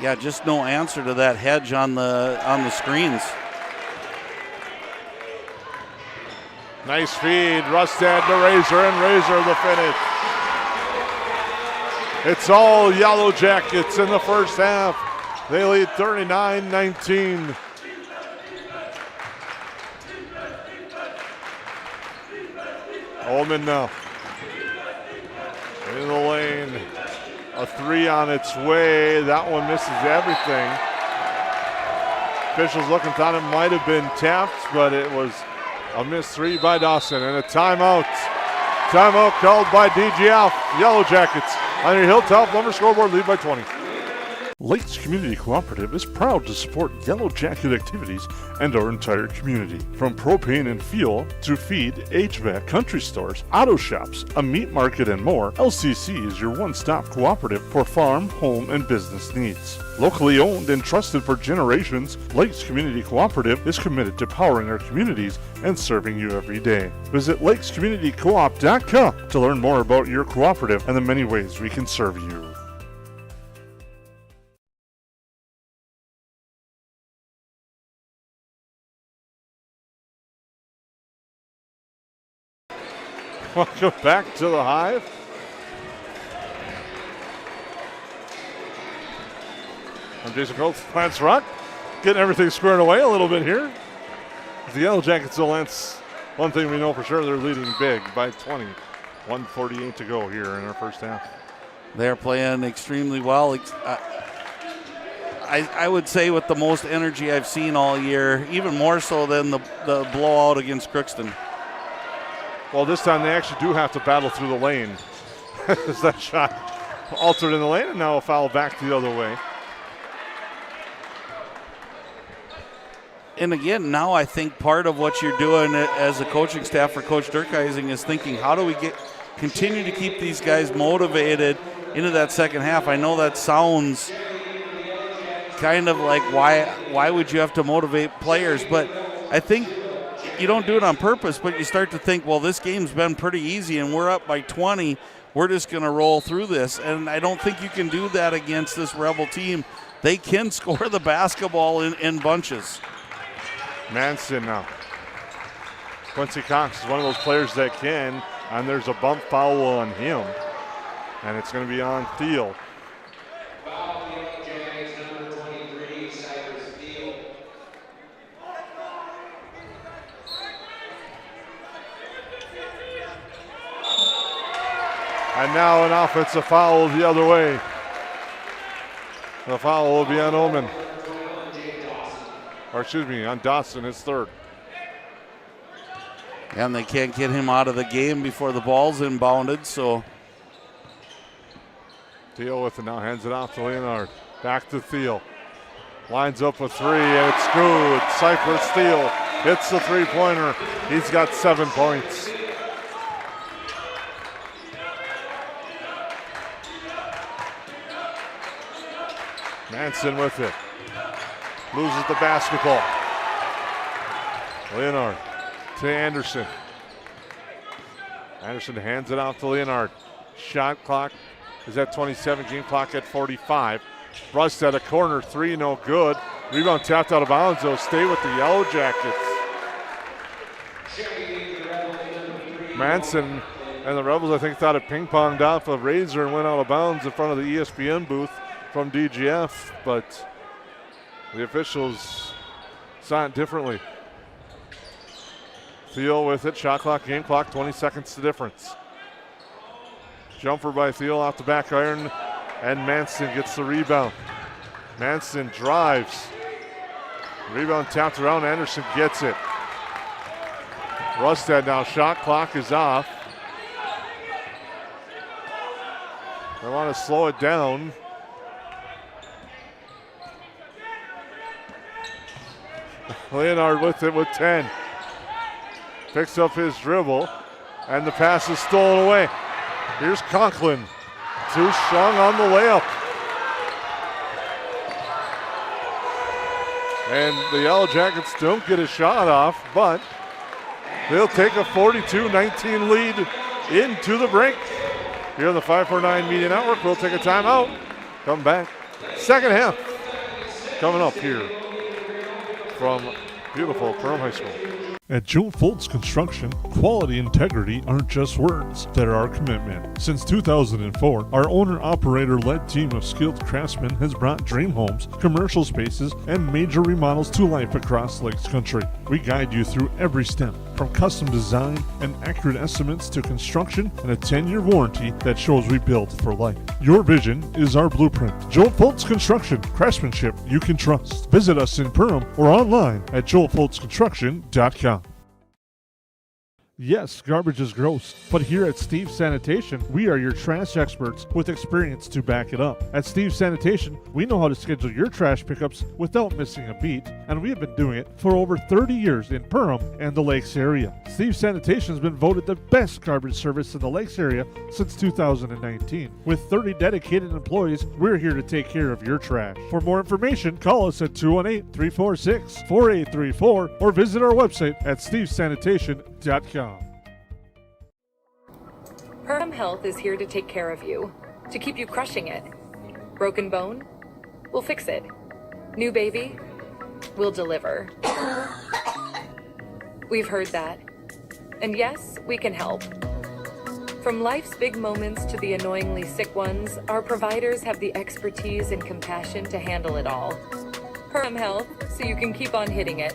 Yeah, just no answer to that hedge on the screens. Nice feed, Rustad to Razor, and Razor the finish. It's all Yellowjackets in the first half. They lead 39-19. Ullman now in the lane. A three on its way. That one misses everything. Officials looking, thought it might have been tapped, but it was a missed three by Dawson, and a timeout. Timeout called by DGF. Yellowjackets on your Hilltop Lumber scoreboard, lead by 20. Lakes Community Cooperative is proud to support Yellowjacket activities and our entire community. From propane and fuel to feed, HVAC, country stores, auto shops, a meat market, and more, LCC is your one-stop cooperative for farm, home, and business needs. Locally owned and trusted for generations, Lakes Community Cooperative is committed to powering our communities and serving you every day. Visit lakescommunitycoop.com to learn more about your cooperative and the many ways we can serve you. Welcome back to the Hive. I'm Jason Colts, Lance Rock, getting everything squared away a little bit here. The Yellowjackets, so Lance, one thing we know for sure, they're leading big by 20. 1:48 to go here in our first half. They're playing extremely well. I would say with the most energy I've seen all year, even more so than the blowout against Crookston. Well, this time they actually do have to battle through the lane. As that shot altered in the lane, and now a foul back the other way. And again, now I think part of what you're doing as a coaching staff for Coach Durkheising is thinking, how do we continue to keep these guys motivated into that second half? I know that sounds kind of like why would you have to motivate players, but I think you don't do it on purpose, but you start to think, well, this game's been pretty easy and we're up by 20. We're just going to roll through this. And I don't think you can do that against this Rebel team. They can score the basketball in bunches. Manson now. Quincy Cox is one of those players that can, and there's a bump foul on him. And it's going to be on Thiel. And now an offensive foul the other way. The foul will be on Ullman. Or excuse me, on Dawson, his third. And they can't get him out of the game before the ball's inbounded, so. Thiel with it now, hands it off to Leonard. Back to Thiel. Lines up with three, and it's good. Cypress Thiel hits the three-pointer. He's got 7 points. Manson with it. Loses the basketball. Leonard to Anderson. Anderson hands it off to Leonard. Shot clock is at 27, game clock at 45. Brust a corner three, no good. Rebound tapped out of bounds, though. Stay with the Yellowjackets. Manson and the Rebels, I think, thought it ping-ponged off of Razor and went out of bounds in front of the ESPN booth from DGF, but the officials saw it differently. Thiel with it, shot clock, game clock, 20 seconds the difference. Jumper by Thiel off the back iron, and Manson gets the rebound. Manson drives. Rebound tapped around, Anderson gets it. Rustad now, shot clock is off. They want to slow it down. Leonard with it with 10. Picks up his dribble, and the pass is stolen away. Here's Conklin. Too strong on the layup. And the Yellowjackets don't get a shot off, but they'll take a 42-19 lead into the break. Here on the 549 Media Network, we'll take a timeout. Come back. Second half coming up here from beautiful Perham High School. At Joe Foltz Construction, quality and integrity aren't just words, they're our commitment. Since 2004, our owner-operator-led team of skilled craftsmen has brought dream homes, commercial spaces, and major remodels to life across Lakes Country. We guide you through every step, from custom design and accurate estimates to construction and a 10-year warranty that shows we build for life. Your vision is our blueprint. Joe Foltz Construction, craftsmanship you can trust. Visit us in Perham or online at joelfoltzconstruction.com. Yes, garbage is gross, but here at Steve's Sanitation, we are your trash experts with experience to back it up. At Steve's Sanitation, we know how to schedule your trash pickups without missing a beat, and we have been doing it for over 30 years in Perham and the Lakes area. Steve's Sanitation has been voted the best garbage service in the Lakes area since 2019. With 30 dedicated employees, we're here to take care of your trash. For more information, call us at 218-346-4834 or visit our website at stevesanitation.com. Perham Health is here to take care of you, to keep you crushing it. Broken bone? We'll fix it. New baby? We'll deliver. We've heard that. And yes, we can help. From life's big moments to the annoyingly sick ones, our providers have the expertise and compassion to handle it all. Perham Health, so you can keep on hitting it.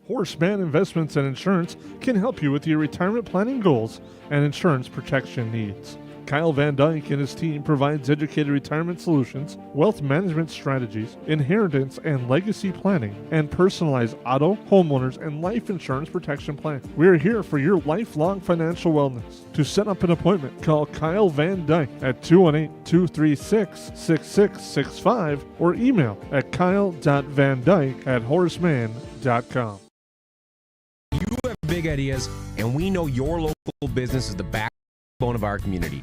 Horseman Investments and Insurance can help you with your retirement planning goals and insurance protection needs. Kyle Van Dyke and his team provides educated retirement solutions, wealth management strategies, inheritance and legacy planning, and personalized auto, homeowners, and life insurance protection plan. We are here for your lifelong financial wellness. To set up an appointment, call Kyle Van Dyke at 218-236-6665 or email at kyle.vandyke@horseman.com. You have big ideas, and we know your local business is the backbone of our community.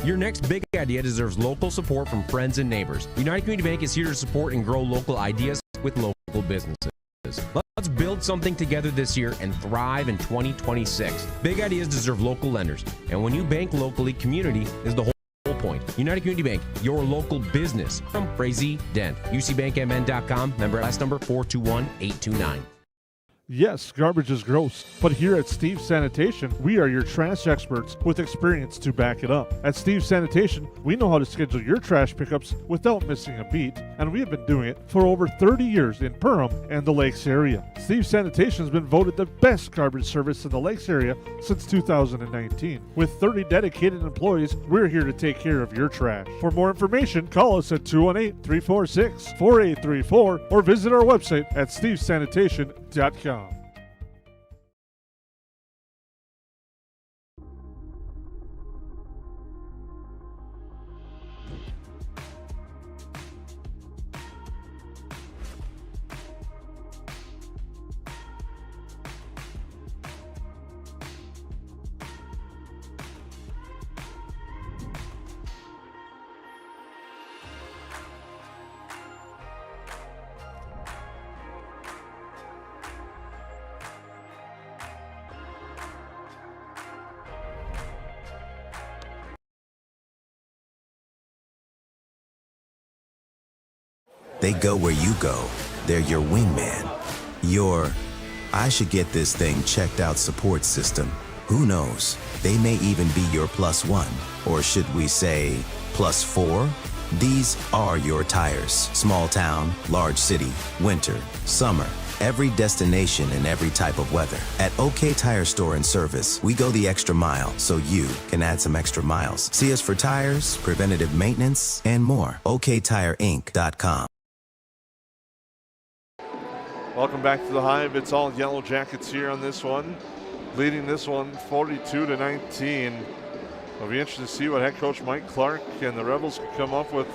Your next big idea deserves local support from friends and neighbors. United Community Bank is here to support and grow local ideas with local businesses. Let's build something together this year and thrive in 2026. Big ideas deserve local lenders, and when you bank locally, community is the whole point. United Community Bank, your local business. From Frazee Dent, ucbankmn.com, member last number 421829. Yes, garbage is gross, but here at Steve's Sanitation, we are your trash experts with experience to back it up. At Steve's Sanitation, we know how to schedule your trash pickups without missing a beat, and we have been doing it for over 30 years in Perham and the Lakes area. Steve's Sanitation has been voted the best garbage service in the Lakes area since 2019. With 30 dedicated employees, we're here to take care of your trash. For more information, call us at 218-346-4834 or visit our website at stevesanitation.com. They go where you go. They're your wingman. Your, I should get this thing checked out support system. Who knows? They may even be your +1, or should we say +4? These are your tires. Small town, large city, winter, summer, every destination and every type of weather. At OK Tire Store and Service, we go the extra mile so you can add some extra miles. See us for tires, preventative maintenance, and more. OKTireInc.com. Welcome back to the Hive. It's all Yellow Jackets here on this one. Leading this one 42-19. It'll be interesting to see what head coach Mike Clark and the Rebels can come up with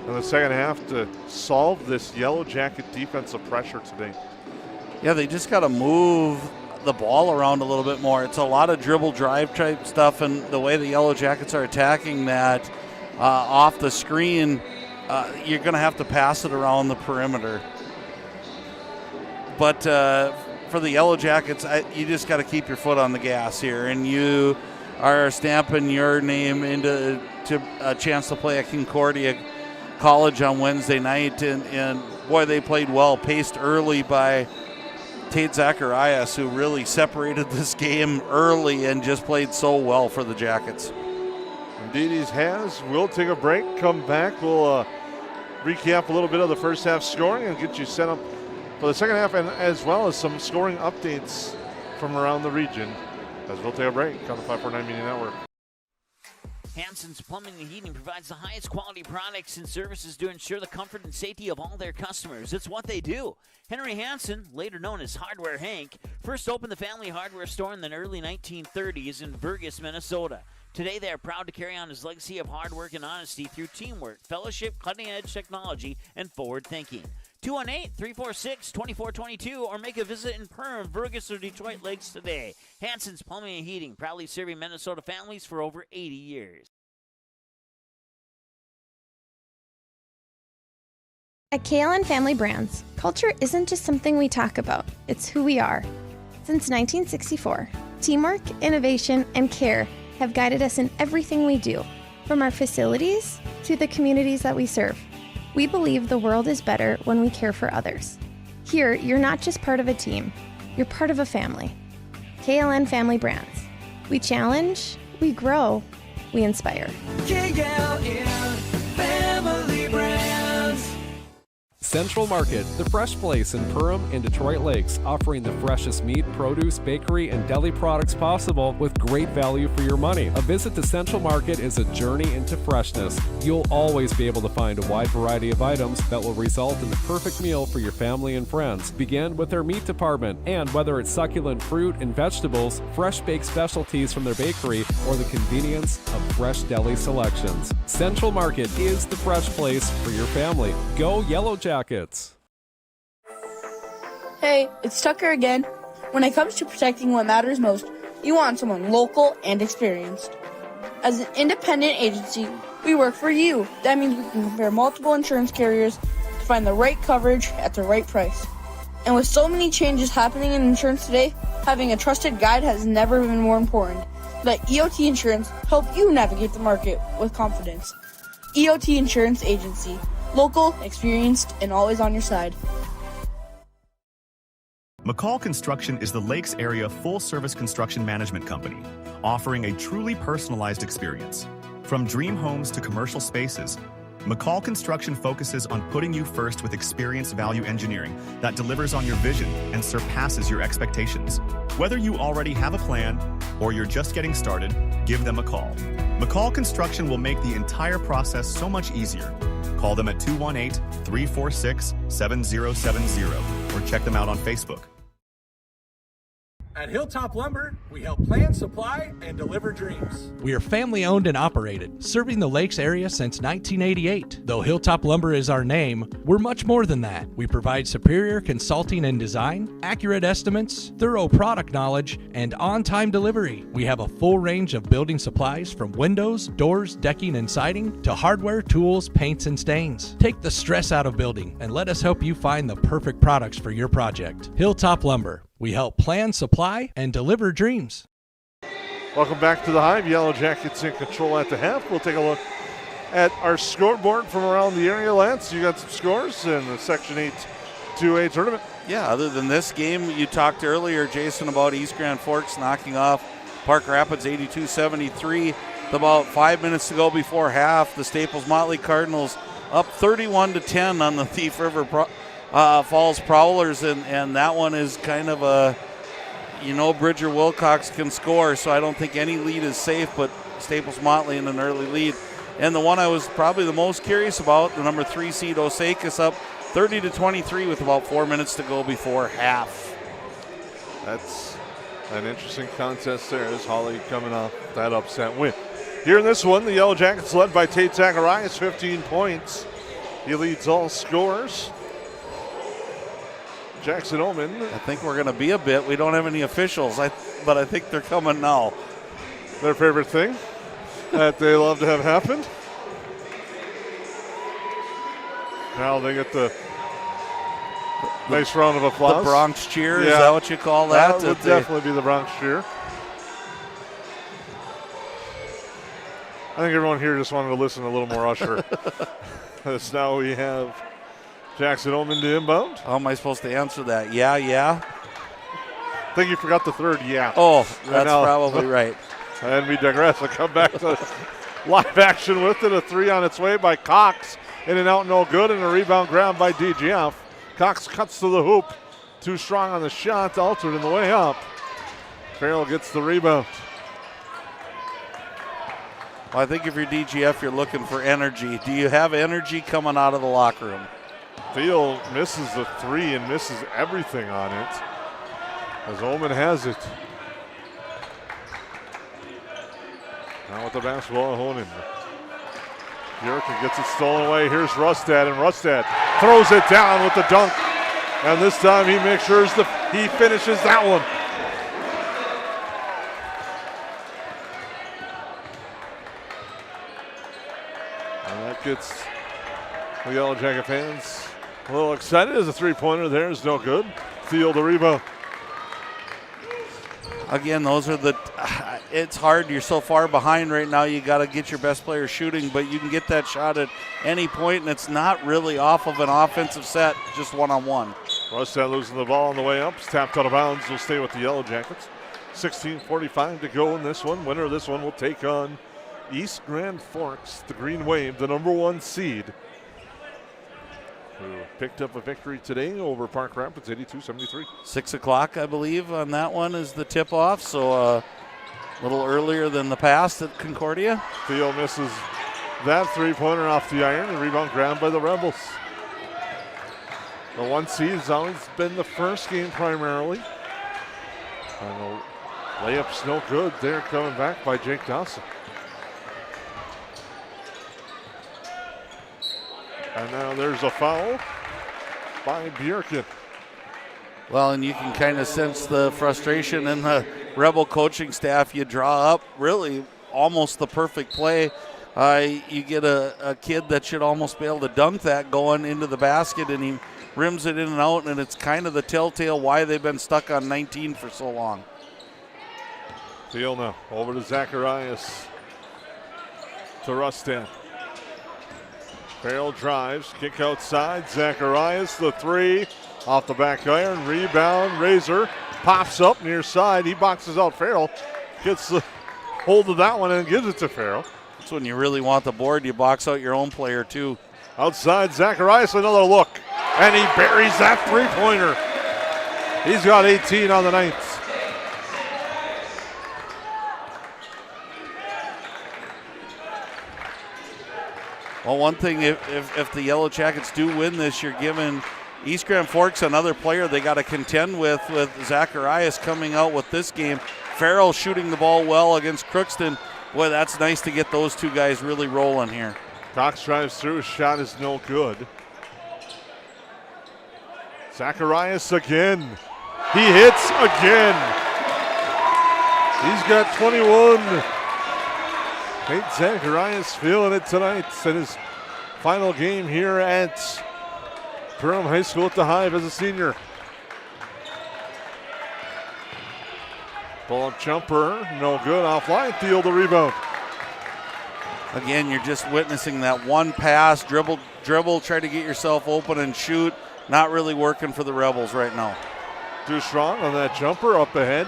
in the second half to solve this Yellow Jacket defensive pressure today. Yeah, they just got to move the ball around a little bit more. It's a lot of dribble drive type stuff, and the way the Yellow Jackets are attacking that off the screen, you're going to have to pass it around the perimeter. But for the Yellow Jackets, you just got to keep your foot on the gas here, and you are stamping your name into a chance to play at Concordia College on Wednesday night. And boy, they played well, paced early by Tate Zacharias, who really separated this game early and just played so well for the Jackets. Indeed, he has. We'll take a break, come back. We'll recap a little bit of the first half scoring and get you set up for the second half, and as well as some scoring updates from around the region. As we'll take a break on the 549 Media Network. Hansen's Plumbing and Heating provides the highest quality products and services to ensure the comfort and safety of all their customers. It's what they do. Henry Hansen, later known as Hardware Hank, first opened the family hardware store in the early 1930s in Burgess, Minnesota. Today, they are proud to carry on his legacy of hard work and honesty through teamwork, fellowship, cutting-edge technology, and forward thinking. 218-346-2422 or make a visit in Perham, Burgess, or Detroit Lakes today. Hansen's Plumbing and Heating, proudly serving Minnesota families for over 80 years. At KLN Family Brands, culture isn't just something we talk about, it's who we are. Since 1964, teamwork, innovation, and care have guided us in everything we do, from our facilities to the communities that we serve. We believe the world is better when we care for others. Here, you're not just part of a team, you're part of a family. KLN Family Brands. We challenge, we grow, we inspire. KLN Family Brands. Central Market, the fresh place in Perham and Detroit Lakes, offering the freshest meat, produce, bakery, and deli products possible with great value for your money. A visit to Central Market is a journey into freshness. You'll always be able to find a wide variety of items that will result in the perfect meal for your family and friends. Begin with their meat department, and whether it's succulent fruit and vegetables, fresh baked specialties from their bakery, or the convenience of fresh deli selections, Central Market is the fresh place for your family. Go Yellowjackets! Hey, it's Tucker again. When it comes to protecting what matters most, you want someone local and experienced. As an independent agency, we work for you. That means we can compare multiple insurance carriers to find the right coverage at the right price. And with so many changes happening in insurance today, having a trusted guide has never been more important. Let EOT Insurance help you navigate the market with confidence. EOT Insurance Agency. Local, experienced, and always on your side. McCall Construction is the Lakes area full-service construction management company, offering a truly personalized experience. From dream homes to commercial spaces, McCall Construction focuses on putting you first with experienced value engineering that delivers on your vision and surpasses your expectations. Whether you already have a plan or you're just getting started, give them a call. McCall Construction will make the entire process so much easier. Call them at 218-346-7070 or check them out on Facebook. At Hilltop Lumber, we help plan, supply, and deliver dreams. We are family owned and operated, serving the Lakes area since 1988. Though Hilltop Lumber is our name, we're much more than that. We provide superior consulting and design, accurate estimates, thorough product knowledge, and on-time delivery. We have a full range of building supplies from windows, doors, decking, and siding to hardware, tools, paints, and stains. Take the stress out of building and let us help you find the perfect products for your project. Hilltop Lumber. We help plan, supply, and deliver dreams. Welcome back to the Hive. Yellow Jackets in control at the half. We'll take a look at our scoreboard from around the area. Lance, you got some scores in the Section 8 2A tournament? Yeah, other than this game, you talked earlier, Jason, about East Grand Forks knocking off Park Rapids 82-73. With about 5 minutes to go before half, the Staples Motley Cardinals up 31-10 on the Thief River Falls Prowlers, and that one is kind of a, Bridger Wilcox can score, so I don't think any lead is safe, but Staples Motley in an early lead. And the one I was probably the most curious about, the number 3 seed Osakis up 30-23 with about 4 minutes to go before half. That's an interesting contest there as Holly coming off that upset win. Here in this one, the Yellow Jackets led by Tate Zacharias, 15 points. He leads all scorers. Jackson Oman. I think we're going to be a bit. We don't have any officials, but I think they're coming now. Their favorite thing that they love to have happen. Now they get the nice round of applause. The Bronx cheer, is that what you call that? That would definitely be the Bronx cheer. I think everyone here just wanted to listen a little more Usher. As now we have Jackson Oman to inbound. How am I supposed to answer that? Yeah. I think you forgot the third yeah. Oh, that's probably right. And we digress. We'll come back to live action with it. A 3 on its way by Cox. In and out, no good, and a rebound grab by DGF. Cox cuts to the hoop. Too strong on the shot. Altered in the way up. Farrell gets the rebound. Well, I think if you're DGF, you're looking for energy. Do you have energy coming out of the locker room? Thiel misses the 3 and misses everything on it. As Oman has it. Now with the basketball, Honan. Bjorken gets it stolen away. Here's Rustad, and Rustad throws it down with the dunk. And this time he makes sure he finishes that one. And that gets the Yellow Jacket fans a little excited as a 3-pointer there is no good. Thiel the rebound. Again, those are it's hard. You're so far behind right now. You got to get your best player shooting, but you can get that shot at any point, and it's not really off of an offensive set, just one-on-one. Rustad losing the ball on the way up. It's tapped out of bounds. Will stay with the Yellow Jackets. 16:45 to go in this one. Winner of this one will take on East Grand Forks, the Green Wave, the number 1 seed, who picked up a victory today over Park Rapids, 82-73. 6 o'clock, I believe, on that one is the tip-off, so a little earlier than the past at Concordia. Theo misses that 3-pointer off the iron. The rebound grabbed by the Rebels. The 1 seed has always been the first game primarily. And the layup's no good there, coming back by Jake Dawson. And now there's a foul by Bjorken. Well, and you can kind of sense the frustration in the Rebel coaching staff. You draw up really almost the perfect play. You get a kid that should almost be able to dunk that going into the basket, and he rims it in and out, and it's kind of the telltale why they've been stuck on 19 for so long. Thiel now over to Zacharias, to Rustad. Farrell drives, kick outside. Zacharias, the 3 off the back iron. Rebound, Razor pops up near side. He boxes out Farrell, gets the hold of that one and gives it to Farrell. That's when you really want the board. You box out your own player too. Outside, Zacharias, another look, and he buries that 3-pointer. He's got 18 on the night. Well, one thing, if the Yellow Jackets do win this, you're giving East Grand Forks another player they got to contend with Zacharias coming out with this game. Farrell shooting the ball well against Crookston. Boy, that's nice to get those 2 guys really rolling here. Cox drives through, his shot is no good. Zacharias again. He hits again. He's got 21. Tate Zacharias feeling it tonight in his final game here at Perham High School at the Hive as a senior. Pull-up jumper, no good. Offline, Thiel the rebound. Again, you're just witnessing that one pass, dribble, try to get yourself open and shoot. Not really working for the Rebels right now. Too strong on that jumper up ahead.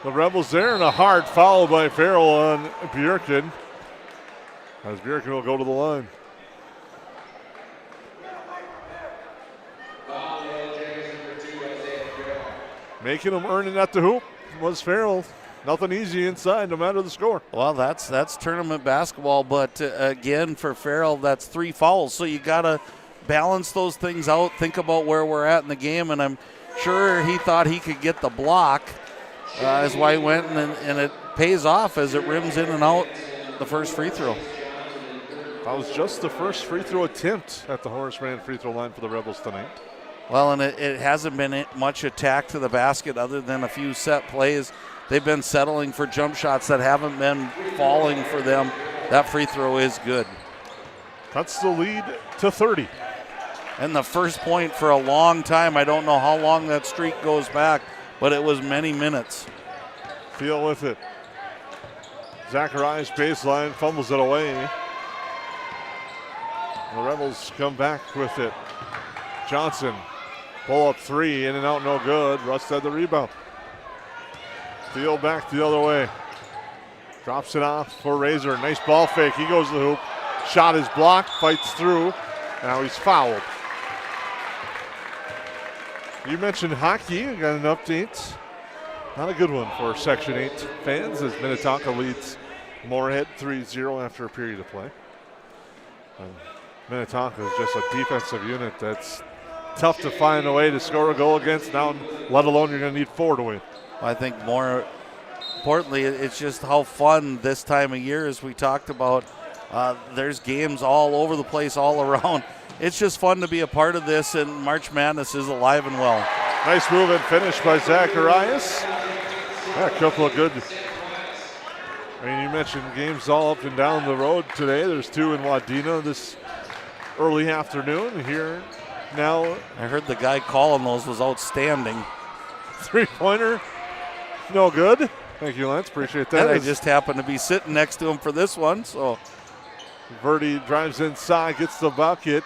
The Rebels there, and a hard foul by Farrell on Bjerken, as Bjerken will go to the line. Making them earn it at the hoop was Farrell. Nothing easy inside, no matter the score. Well, that's tournament basketball, but again, for Farrell, that's 3 fouls. So you got to balance those things out, think about where we're at in the game, and I'm sure he thought he could get the block. Is why he went, and it pays off as it rims in and out the first free throw. That was just the first free throw attempt at the Horace Mann free throw line for the Rebels tonight. Well, and it hasn't been much attack to the basket other than a few set plays. They've been settling for jump shots that haven't been falling for them. That free throw is good. Cuts the lead to 30. And the first point for a long time. I don't know how long that streak goes back, but it was many minutes. Feel with it. Zacharias baseline, fumbles it away. The Rebels come back with it. Johnson, pull up 3, in and out, no good. Rust had the rebound. Steele back the other way. Drops it off for Razor. Nice ball fake. He goes to the hoop. Shot is blocked, fights through. Now he's fouled. You mentioned hockey. We got an update. Not a good one for Section 8 fans as Minnetonka leads Moorhead 3-0 after a period of play. Minnetonka is just a defensive unit that's tough to find a way to score a goal against now, let alone you're going to need 4 to win. I think more importantly, it's just how fun this time of year, as we talked about. There's games all over the place, all around. It's just fun to be a part of this, and March Madness is alive and well. Nice move and finish by Zacharias. Yeah, a couple of good. I mean, you mentioned games all up and down the road today. There's 2 in Wadena this early afternoon here. Now, I heard the guy calling those was outstanding. 3-pointer, no good. Thank you, Lance. Appreciate that. And I just happened to be sitting next to him for this one. So Verdi drives inside, gets the bucket,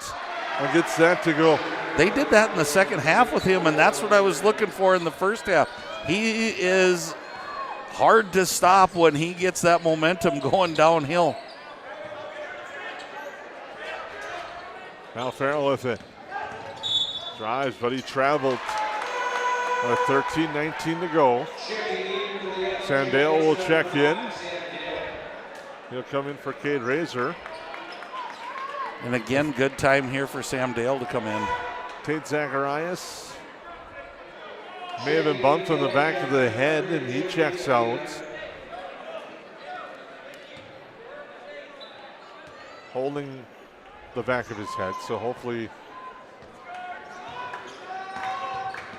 and gets that to go. They did that in the second half with him, and that's what I was looking for in the first half. He is hard to stop when he gets that momentum going downhill. Now Farrell with it. Drives, but he traveled. 13-19 to go. Sandale will check in. He'll come in for Cade Razor. And again, good time here for Sam Dale to come in. Tate Zacharias may have been bumped on the back of the head, and he checks out. Holding the back of his head, so hopefully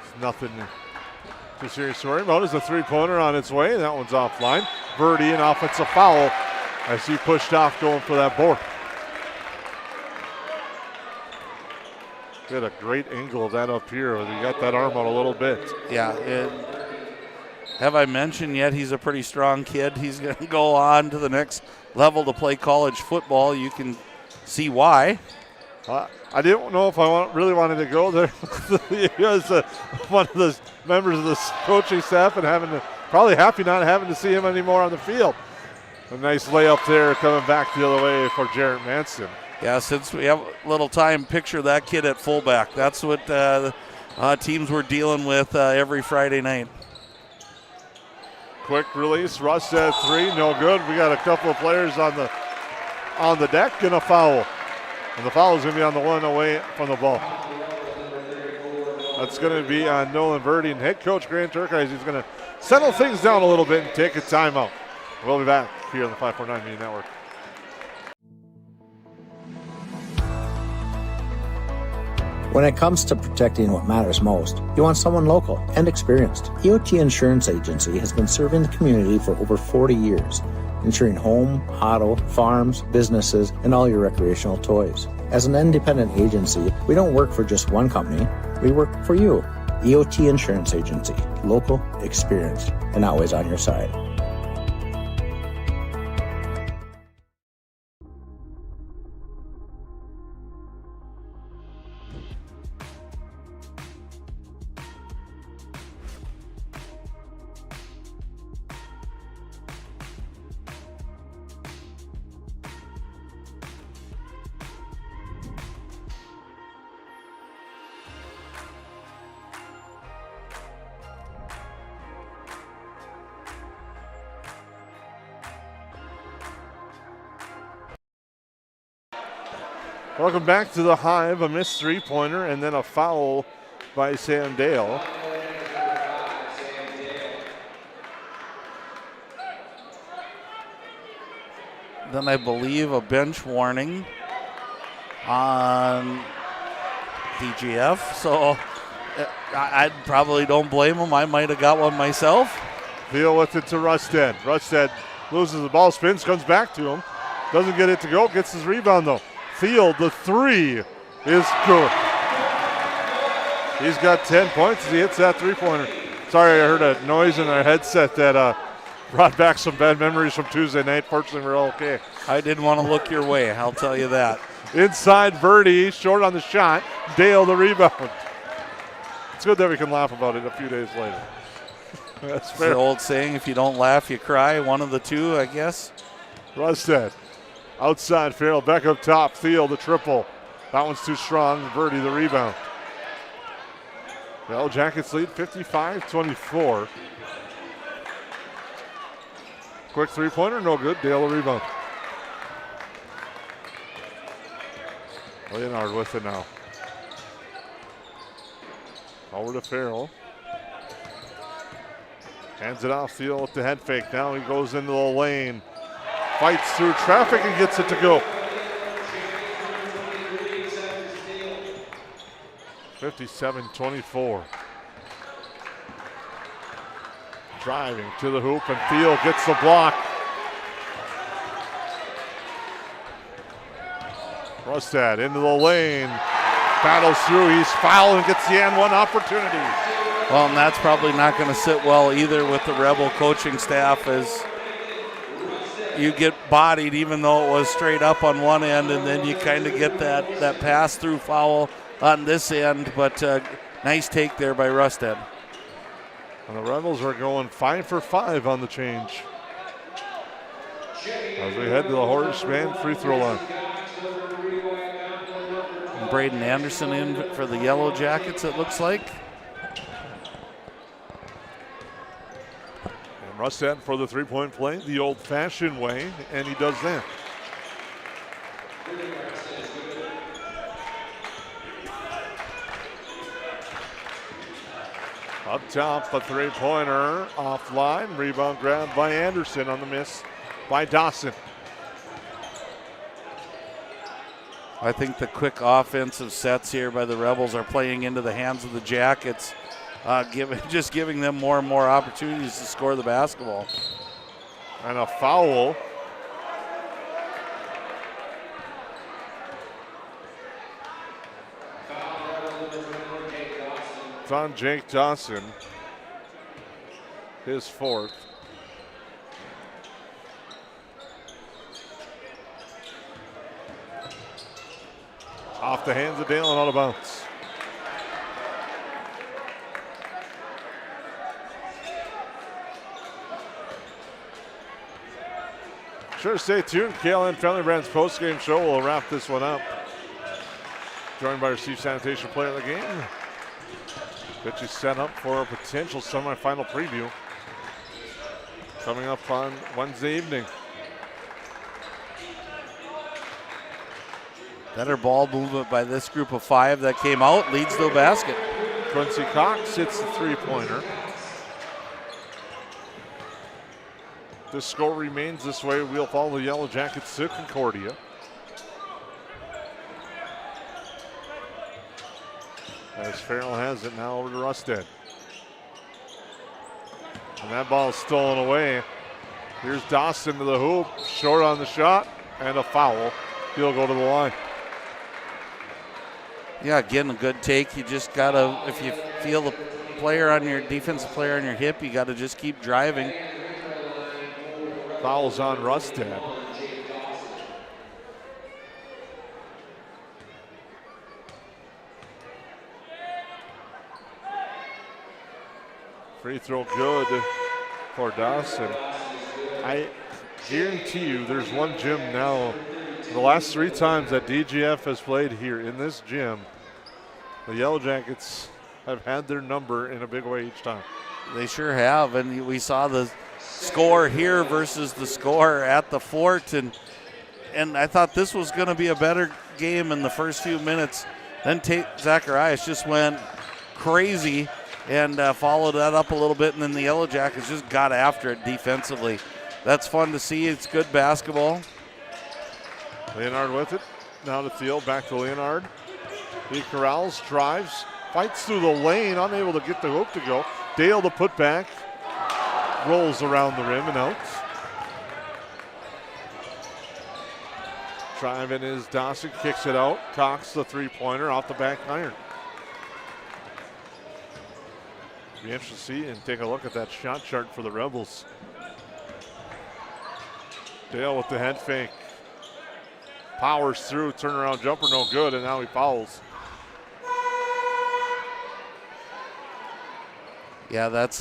it's nothing too serious to worry about. There's a 3-pointer on its way. That one's offline. Verdi, an offensive foul as he pushed off going for that board. Get a great angle of that up here. He got that arm out a little bit. Yeah. Have I mentioned yet he's a pretty strong kid? He's going to go on to the next level to play college football. You can see why. I didn't know if I really wanted to go there. He was one of the members of the coaching staff and probably happy not having to see him anymore on the field. A nice layup there coming back the other way for Jarrett Manson. Yeah, since we have a little time, picture that kid at fullback. That's what teams were dealing with every Friday night. Quick release, Russ at 3, no good. We got a couple of players on the deck and a foul. And the foul is going to be on the one away from the ball. That's going to be on Nolan Verdi. And head coach Grant Turkheis is going to settle things down a little bit and take a timeout. We'll be back here on the 549 Media Network. When it comes to protecting what matters most, you want someone local and experienced. EOT Insurance Agency has been serving the community for over 40 years, insuring home, auto, farms, businesses, and all your recreational toys. As an independent agency, we don't work for just one company, we work for you. EOT Insurance Agency, local, experienced, and always on your side. Welcome back to the Hive. A missed three-pointer and then a foul by Sam Dale. Then I believe a bench warning on DGF. So I probably don't blame him. I might have got one myself. Field with it to Rustad. Rustad loses the ball, spins, comes back to him. Doesn't get it to go, gets his rebound though. Field, the three is good. He's got 10 points as he hits that three-pointer. Sorry, I heard a noise in our headset that brought back some bad memories from Tuesday night. Fortunately, we're all okay. I didn't want to look your way, I'll tell you that. Inside Verdi, short on the shot. Dale the rebound. It's good that we can laugh about it a few days later. That's fair. The old saying, if you don't laugh, you cry. One of the two, I guess. Rustad. Outside Farrell, back up top. Thiel the triple. That one's too strong. Verdi the rebound. The Yellowjackets lead 55-24. Quick three-pointer, no good. Dale the rebound. Leonard with it now. Over to Farrell. Hands it off, Thiel with the head fake. Now he goes into the lane. Fights through traffic and gets it to go. 57-24. Driving to the hoop and Thiel gets the block. Rustad into the lane. Battles through, he's fouled and gets the and one opportunity. Well, and that's probably not going to sit well either with the Rebel coaching staff, as you get bodied even though it was straight up on one end, and then you kind of get that pass-through foul on this end, but nice take there by Rustad. And the Rebels are going 5 for 5 on the change as we head to the Horseman free throw line. And Braden Anderson in for the Yellowjackets, it looks like. And Rustad for the three-point play the old-fashioned way, and he does that. Up top, a three-pointer offline. Rebound grabbed by Anderson on the miss by Dawson. I think the quick offensive sets here by the Rebels are playing into the hands of the Jackets, just giving them more and more opportunities to score the basketball. And a foul. It's on Jake Dawson, his fourth. Off the hands of Dale and out of bounds. Sure, stay tuned. KLN Family Brands postgame show will wrap this one up. Joined by our Chief Sanitation player of the game. Get you set up for a potential semifinal preview coming up on Wednesday evening. Better ball movement by this group of five that came out, leads to a basket. Quincy Cox hits the three-pointer. The score remains this way. We'll follow the Yellowjackets to Concordia. As Farrell has it now over to Rustad. And that ball is stolen away. Here's Dawson to the hoop, short on the shot, and a foul. He'll go to the line. Yeah, again, a good take. You just gotta, if you feel the player on your defensive player on your hip, you gotta just keep driving. Fouls on Rustad. Free throw good for Dawson. I guarantee you there's one gym now. The last 3 times that DGF has played here in this gym, the Yellowjackets have had their number in a big way each time. They sure have, and we saw the score here versus the score at the Fort, and I thought this was going to be a better game in the first few minutes. Then Zacharias just went crazy and followed that up a little bit, and then the Yellow Jackets just got after it defensively. That's fun to see. It's good basketball. Leonard with it. Now to Thiel, back to Leonard. He corrals, drives, fights through the lane, unable to get the hoop to go. Dale to put back, rolls around the rim and out. Driving is Dawson, kicks it out. Cox the three-pointer off the back iron. Be interesting to see and take a look at that shot chart for the Rebels. Dale with the head fake. Powers through, turnaround jumper, no good, and now he fouls. Yeah, that's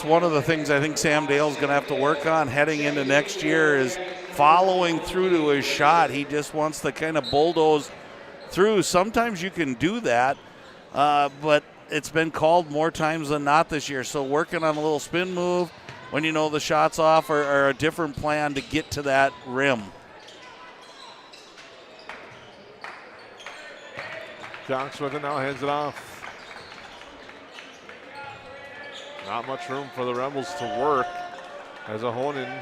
one of the things I think Sam Dale's going to have to work on heading into next year is following through to his shot. He just wants to kind of bulldoze through. Sometimes you can do that, but it's been called more times than not this year. So working on a little spin move when you know the shot's off or a different plan to get to that rim. Cox with it now, hands it off. Not much room for the Rebels to work as Ahonen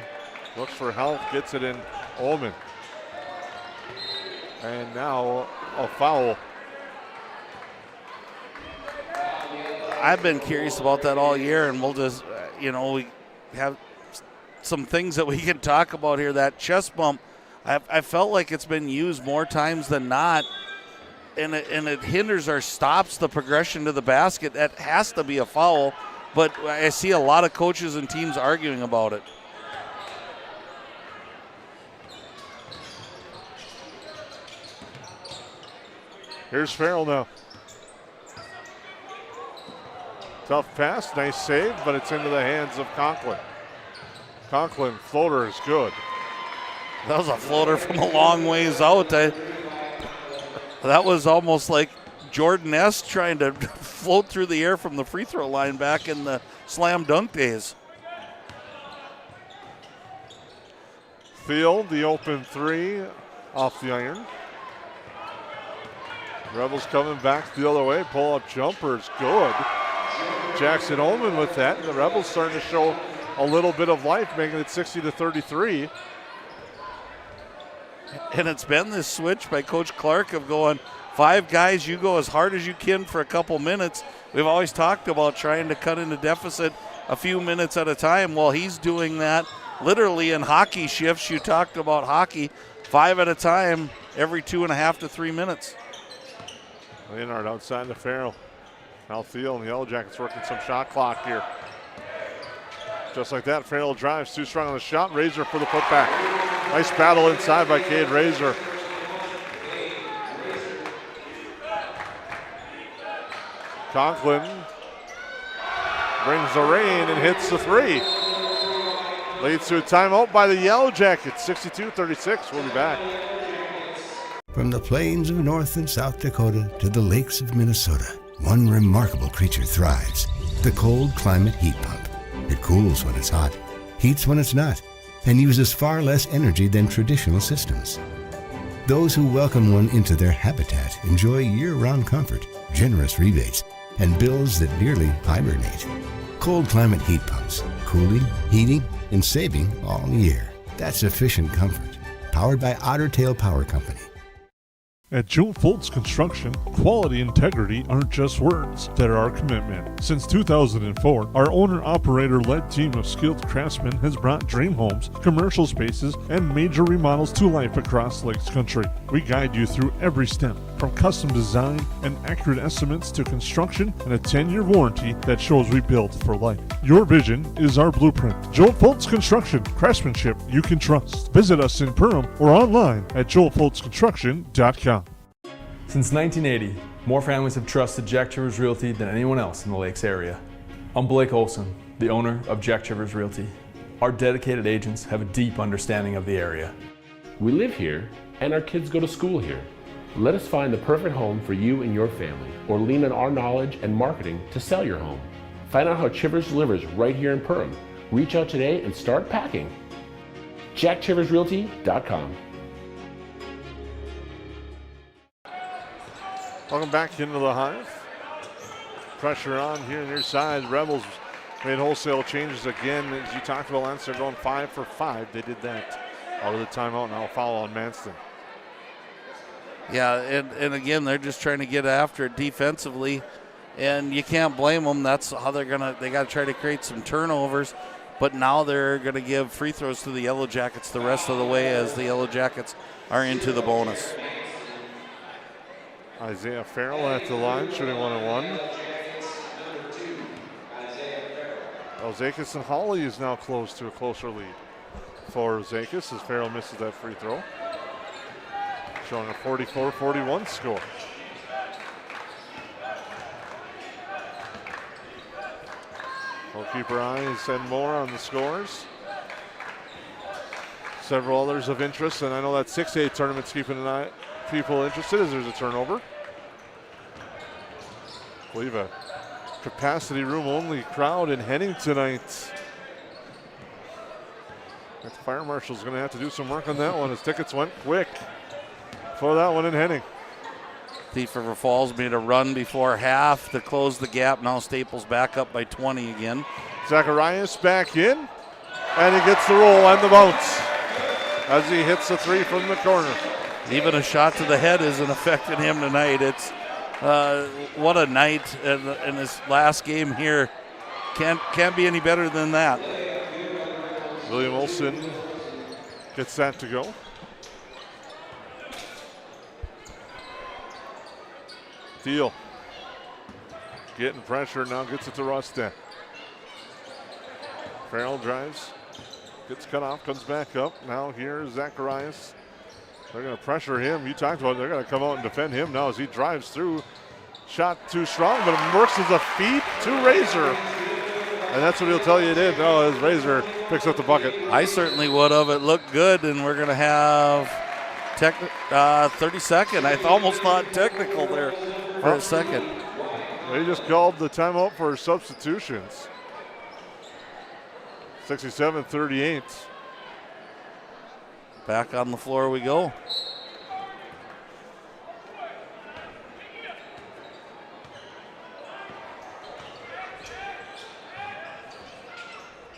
looks for help, gets it in Ullman. And now a foul. I've been curious about that all year, and we'll just, we have some things that we can talk about here. That chest bump, I felt like it's been used more times than not, and it hinders or stops the progression to the basket. That has to be a foul, but I see a lot of coaches and teams arguing about it. Here's Farrell now. Tough pass, nice save, but it's into the hands of Conklin. Conklin, floater is good. That was a floater from a long ways out. That was almost like Jordan S. trying to float through the air from the free throw line back in the slam dunk days. Field, the open three off the iron. Rebels coming back the other way. Pull-up jumper is good. Jackson Ullman with that. And the Rebels starting to show a little bit of life, making it 60-33. And it's been this switch by Coach Clark of going, 5 guys, you go as hard as you can for a couple minutes. We've always talked about trying to cut into deficit a few minutes at a time. Well, he's doing that literally in hockey shifts. You talked about hockey, 5 at a time every 2.5 to 3 minutes. Leonard outside to Farrell. Now Thiel and the Yellowjackets working some shot clock here. Just like that, Farrell drives, too strong on the shot. Razor for the putback. Nice battle inside by Cade Razor. Conklin brings the rain and hits the three. Leads to a timeout by the Yellowjackets, 62-36. We'll be back. From the plains of North and South Dakota to the lakes of Minnesota, one remarkable creature thrives, the cold climate heat pump. It cools when it's hot, heats when it's not, and uses far less energy than traditional systems. Those who welcome one into their habitat enjoy year-round comfort, generous rebates, and bills that nearly hibernate. Cold climate heat pumps, cooling, heating, and saving all year. That's efficient comfort. Powered by Otter Tail Power Company. At Joe Foltz Construction, quality and integrity aren't just words, they're our commitment. Since 2004, our owner-operator-led team of skilled craftsmen has brought dream homes, commercial spaces, and major remodels to life across Lakes Country. We guide you through every step, from custom design and accurate estimates to construction and a 10-year warranty that shows we build for life. Your vision is our blueprint. Joe Foltz Construction, craftsmanship you can trust. Visit us in Perham or online at joelfoltzconstruction.com. Since 1980, more families have trusted Jack Chivers Realty than anyone else in the Lakes area. I'm Blake Olson, the owner of Jack Chivers Realty. Our dedicated agents have a deep understanding of the area. We live here, and our kids go to school here. Let us find the perfect home for you and your family, or lean on our knowledge and marketing to sell your home. Find out how Chivers delivers right here in Perham. Reach out today and start packing. JackChiversRealty.com. Welcome back into the Hive. Pressure on here near side. Rebels made wholesale changes again. As you talked about, Lance, they're going 5 for 5. They did that out of the timeout. Now a foul on Manston. Yeah, and again, they're just trying to get after it defensively, and you can't blame them. That's how they got to try to create some turnovers. But now they're going to give free throws to the Yellow Jackets the rest of the way as the Yellow Jackets are into the bonus. Isaiah Farrell at the line, shooting 1-1. Zakis and Hawley is now close to a closer lead for Zakis as Farrell misses that free throw. Showing a 44-41 score. We'll keep our eyes and more on the scores. Several others of interest, and I know that 6A tournament's keeping an eye, people interested as there's a turnover. I believe a capacity room only crowd in Henning tonight. The fire marshal's going to have to do some work on that one as tickets went quick for that one in Henning. Thief River Falls made a run before half to close the gap. Now Staples back up by 20 again. Zacharias back in, and he gets the roll and the bounce as he hits the three from the corner. Even a shot to the head isn't affecting him tonight. It's what a night in his last game here. Can't be any better than that. William Olson gets that to go. Thiel getting pressure, now gets it to Rustin. Farrell drives, gets cut off, comes back up. Now here's Zacharias. They're going to pressure him. You talked about it. They're going to come out and defend him now as he drives through. Shot too strong, but it works as a feed to Razor. And that's what he'll tell you it did. No, as Razor picks up the bucket. I certainly would have. It looked good, and we're going to have 30-second. I almost thought technical there for a second. They just called the timeout for substitutions. 67-38. Back on the floor we go.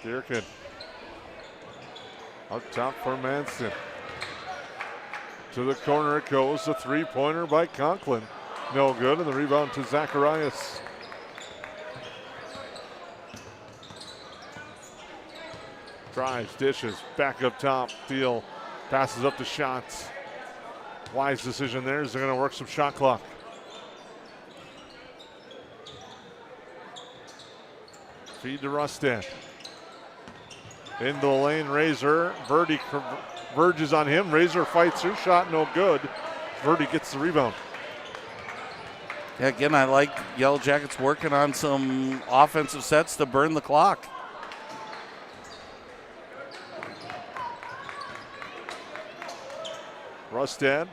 Deerkin up top for Manson. To the corner it goes. A three-pointer by Conklin. No good, and the rebound to Zacharias. Drives, dishes, back up top. Thiel passes up to Shots. Wise decision there as they're going to work some shot clock. Feed to Rustin. Into the lane, Razor. Verdi verges on him. Razor fights through. Shot no good. Verdi gets the rebound. Yeah, again, I like Yellow Jackets working on some offensive sets to burn the clock. Rustad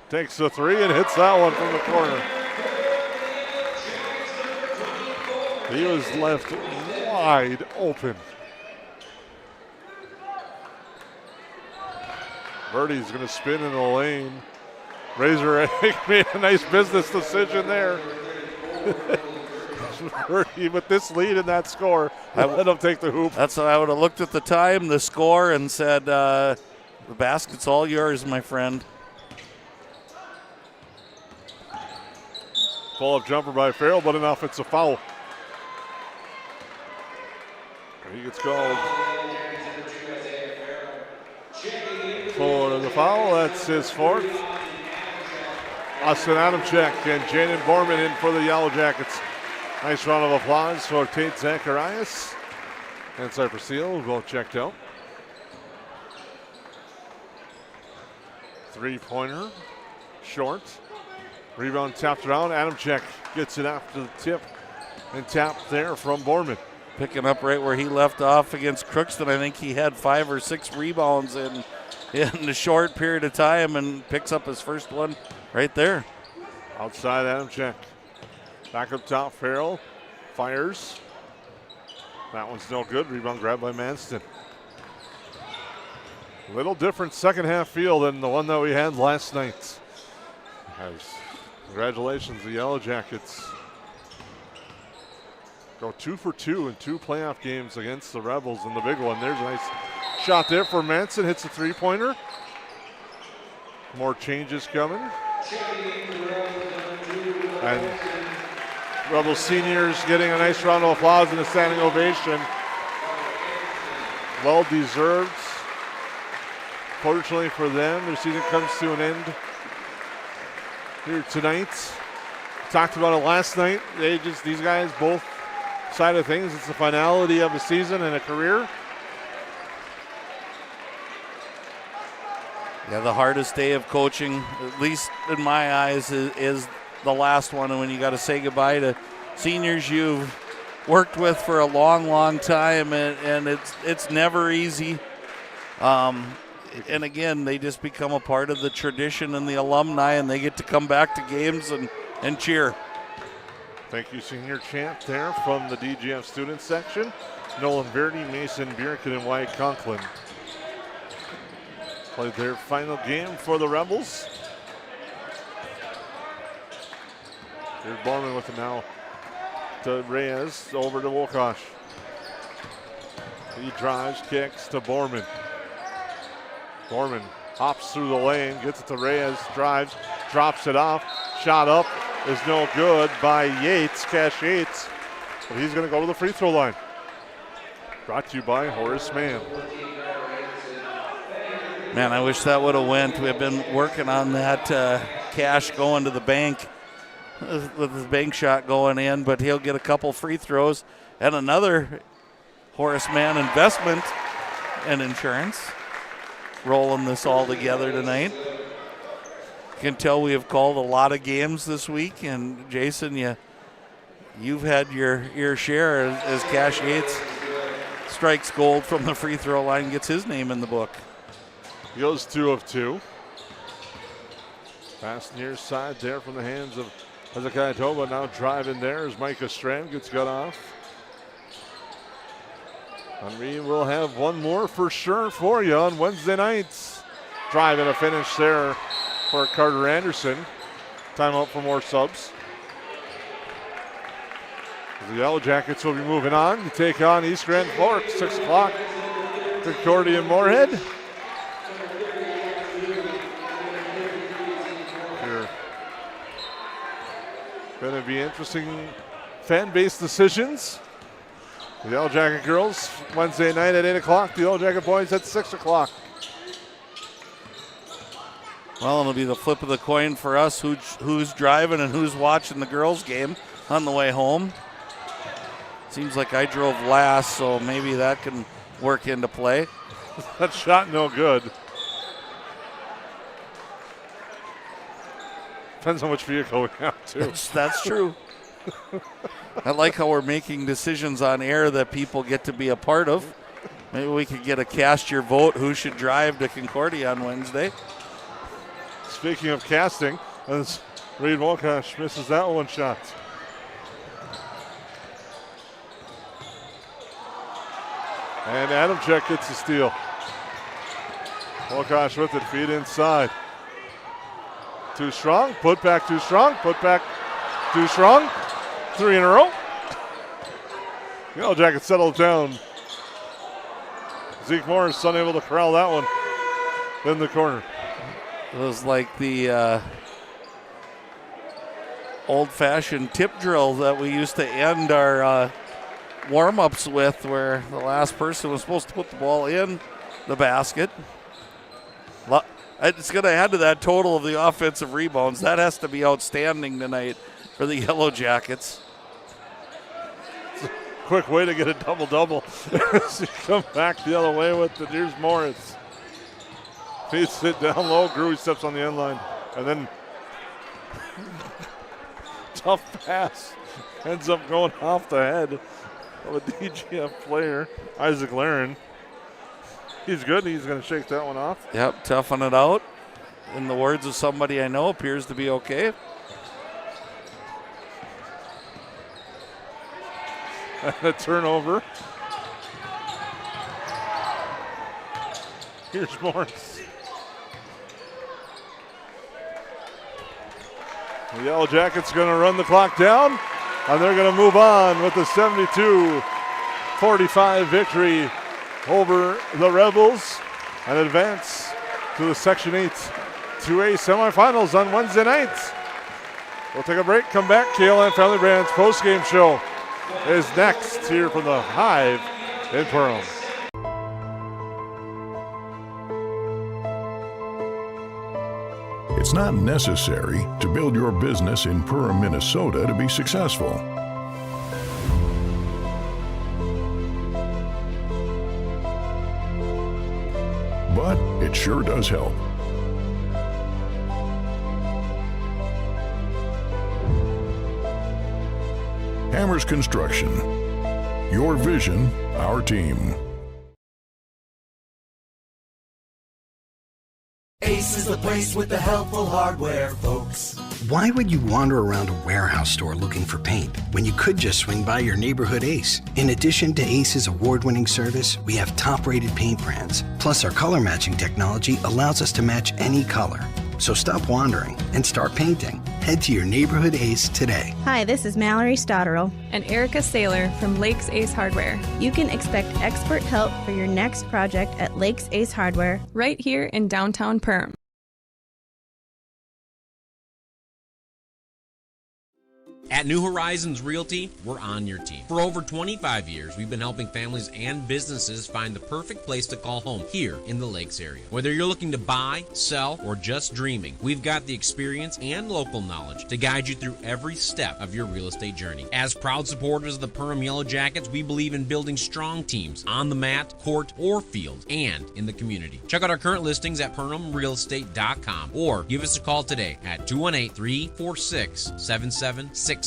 takes the three and hits that one from the corner. He was left wide open. Verdi's going to spin in the lane. Razor made a nice business decision there. Verdi with this lead and that score, let him take the hoop. That's how I would have looked at the time, the score, and said, the basket's all yours, my friend. Pull-up jumper by Farrell, but an offensive foul. He gets called for the foul. That's his fourth. Austin Adamczyk and Jaden Borman in for the Yellow Jackets. Nice round of applause for Tate Zacharias and Cypress Seal, both checked out. Three-pointer, short. Rebound tapped around. Adamczyk gets it after the tip and tapped there from Borman. Picking up right where he left off against Crookston. I think he had 5 or 6 rebounds in a short period of time and picks up his first one right there. Outside Adamczyk. Back up top, Farrell fires. That one's no good. Rebound grabbed by Manston. A little different second half feel than the one that we had last night. As Congratulations, the Yellowjackets go 2 for 2 in 2 playoff games against the Rebels in the big one. There's a nice shot there for Manson, hits a three-pointer. More changes coming. And Rebels seniors getting a nice round of applause and a standing ovation. Well deserved. Fortunately for them, their season comes to an end here tonight. Talked about it last night. These guys, both side of things, it's the finality of a season and a career. Yeah, the hardest day of coaching, at least in my eyes, is the last one, and when you got to say goodbye to seniors you've worked with for a long, long time, and it's never easy. And again, they just become a part of the tradition and the alumni, and they get to come back to games and cheer. Thank you, senior chant there from the DGF student section. Nolan Verdi, Mason Bierkin, and Wyatt Conklin played their final game for the Rebels. Here's Borman with it now to Reyes, over to Wolkosh. He drives, kicks to Borman. Borman hops through the lane, gets it to Reyes, drives, drops it off. Shot up is no good by Yates, Cash Yates. But he's going to go to the free throw line. Brought to you by Horace Mann. Man, I wish that would have went. We've been working on that Cash going to the bank with his bank shot going in, but he'll get a couple free throws and another Horace Mann investment and insurance. Rolling this all together tonight. You can tell we have called a lot of games this week, and Jason, you've had your share as Cash Yates strikes gold from the free throw line and gets his name in the book. He goes 2 of 2. Pass near side there from the hands of Hezekiah Toba. Now driving there is Micah Strand, gets cut off. And we will have one more for sure for you on Wednesday nights. Drive and a finish there for Carter Anderson. Timeout for more subs. The Yellowjackets will be moving on to take on East Grand Forks, 6 o'clock. Concordia Moorhead. Here. Going to be interesting fan-based decisions. The Yellowjacket girls, Wednesday night at 8 o'clock. The Yellowjacket boys at 6 o'clock. Well, it'll be the flip of the coin for us, who's driving and who's watching the girls' game on the way home. Seems like I drove last, so maybe that can work into play. That shot no good. Depends on which vehicle we have, too. That's true. I like how we're making decisions on air that people get to be a part of. Maybe we could get a cast your vote who should drive to Concordia on Wednesday. Speaking of casting, as Reed Wolkosh misses that one shot. And Adamczyk gets the steal. Wolkosh with it, feed inside. Too strong, put back too strong, put back too strong. 3 in a row. Yellowjackets settled down. Zeke Morris unable to corral that one in the corner. It was like the old-fashioned tip drill that we used to end our warm-ups with, where the last person was supposed to put the ball in the basket. It's going to add to that total of the offensive rebounds. That has to be outstanding tonight for the Yellowjackets. Quick way to get a double-double. As you come back the other way with it. Here's Morris. Feeds it down low. Grewe steps on the end line. And then tough pass. Ends up going off the head of a DGF player, Isaac Laren. He's good. He's going to shake that one off. Yep, toughen it out. In the words of somebody I know, appears to be okay. And a turnover. Here's Morris. The Yellowjackets going to run the clock down, and they're going to move on with the 72-45 victory over the Rebels and advance to the Section 8 2A semifinals on Wednesday nights. We'll take a break, come back. KLN Family Brands postgame show is next here from the Hive in Perham. It's not necessary to build your business in Perham, Minnesota to be successful. But it sure does help. Hammers Construction. Your vision, our team. Ace is the place with the helpful hardware, folks. Why would you wander around a warehouse store looking for paint when you could just swing by your neighborhood Ace? In addition to Ace's award-winning service, we have top-rated paint brands. Plus, our color matching technology allows us to match any color. So stop wandering and start painting. Head to your neighborhood Ace today. Hi, this is Mallory Stotterell and Erica Saylor from Lakes Ace Hardware. You can expect expert help for your next project at Lakes Ace Hardware, right here in downtown Perham. At New Horizons Realty, we're on your team. For over 25 years, we've been helping families and businesses find the perfect place to call home here in the Lakes area. Whether you're looking to buy, sell, or just dreaming, we've got the experience and local knowledge to guide you through every step of your real estate journey. As proud supporters of the Perham Yellowjackets, we believe in building strong teams on the mat, court, or field, and in the community. Check out our current listings at PerhamRealEstate.com or give us a call today at 218-346-7767.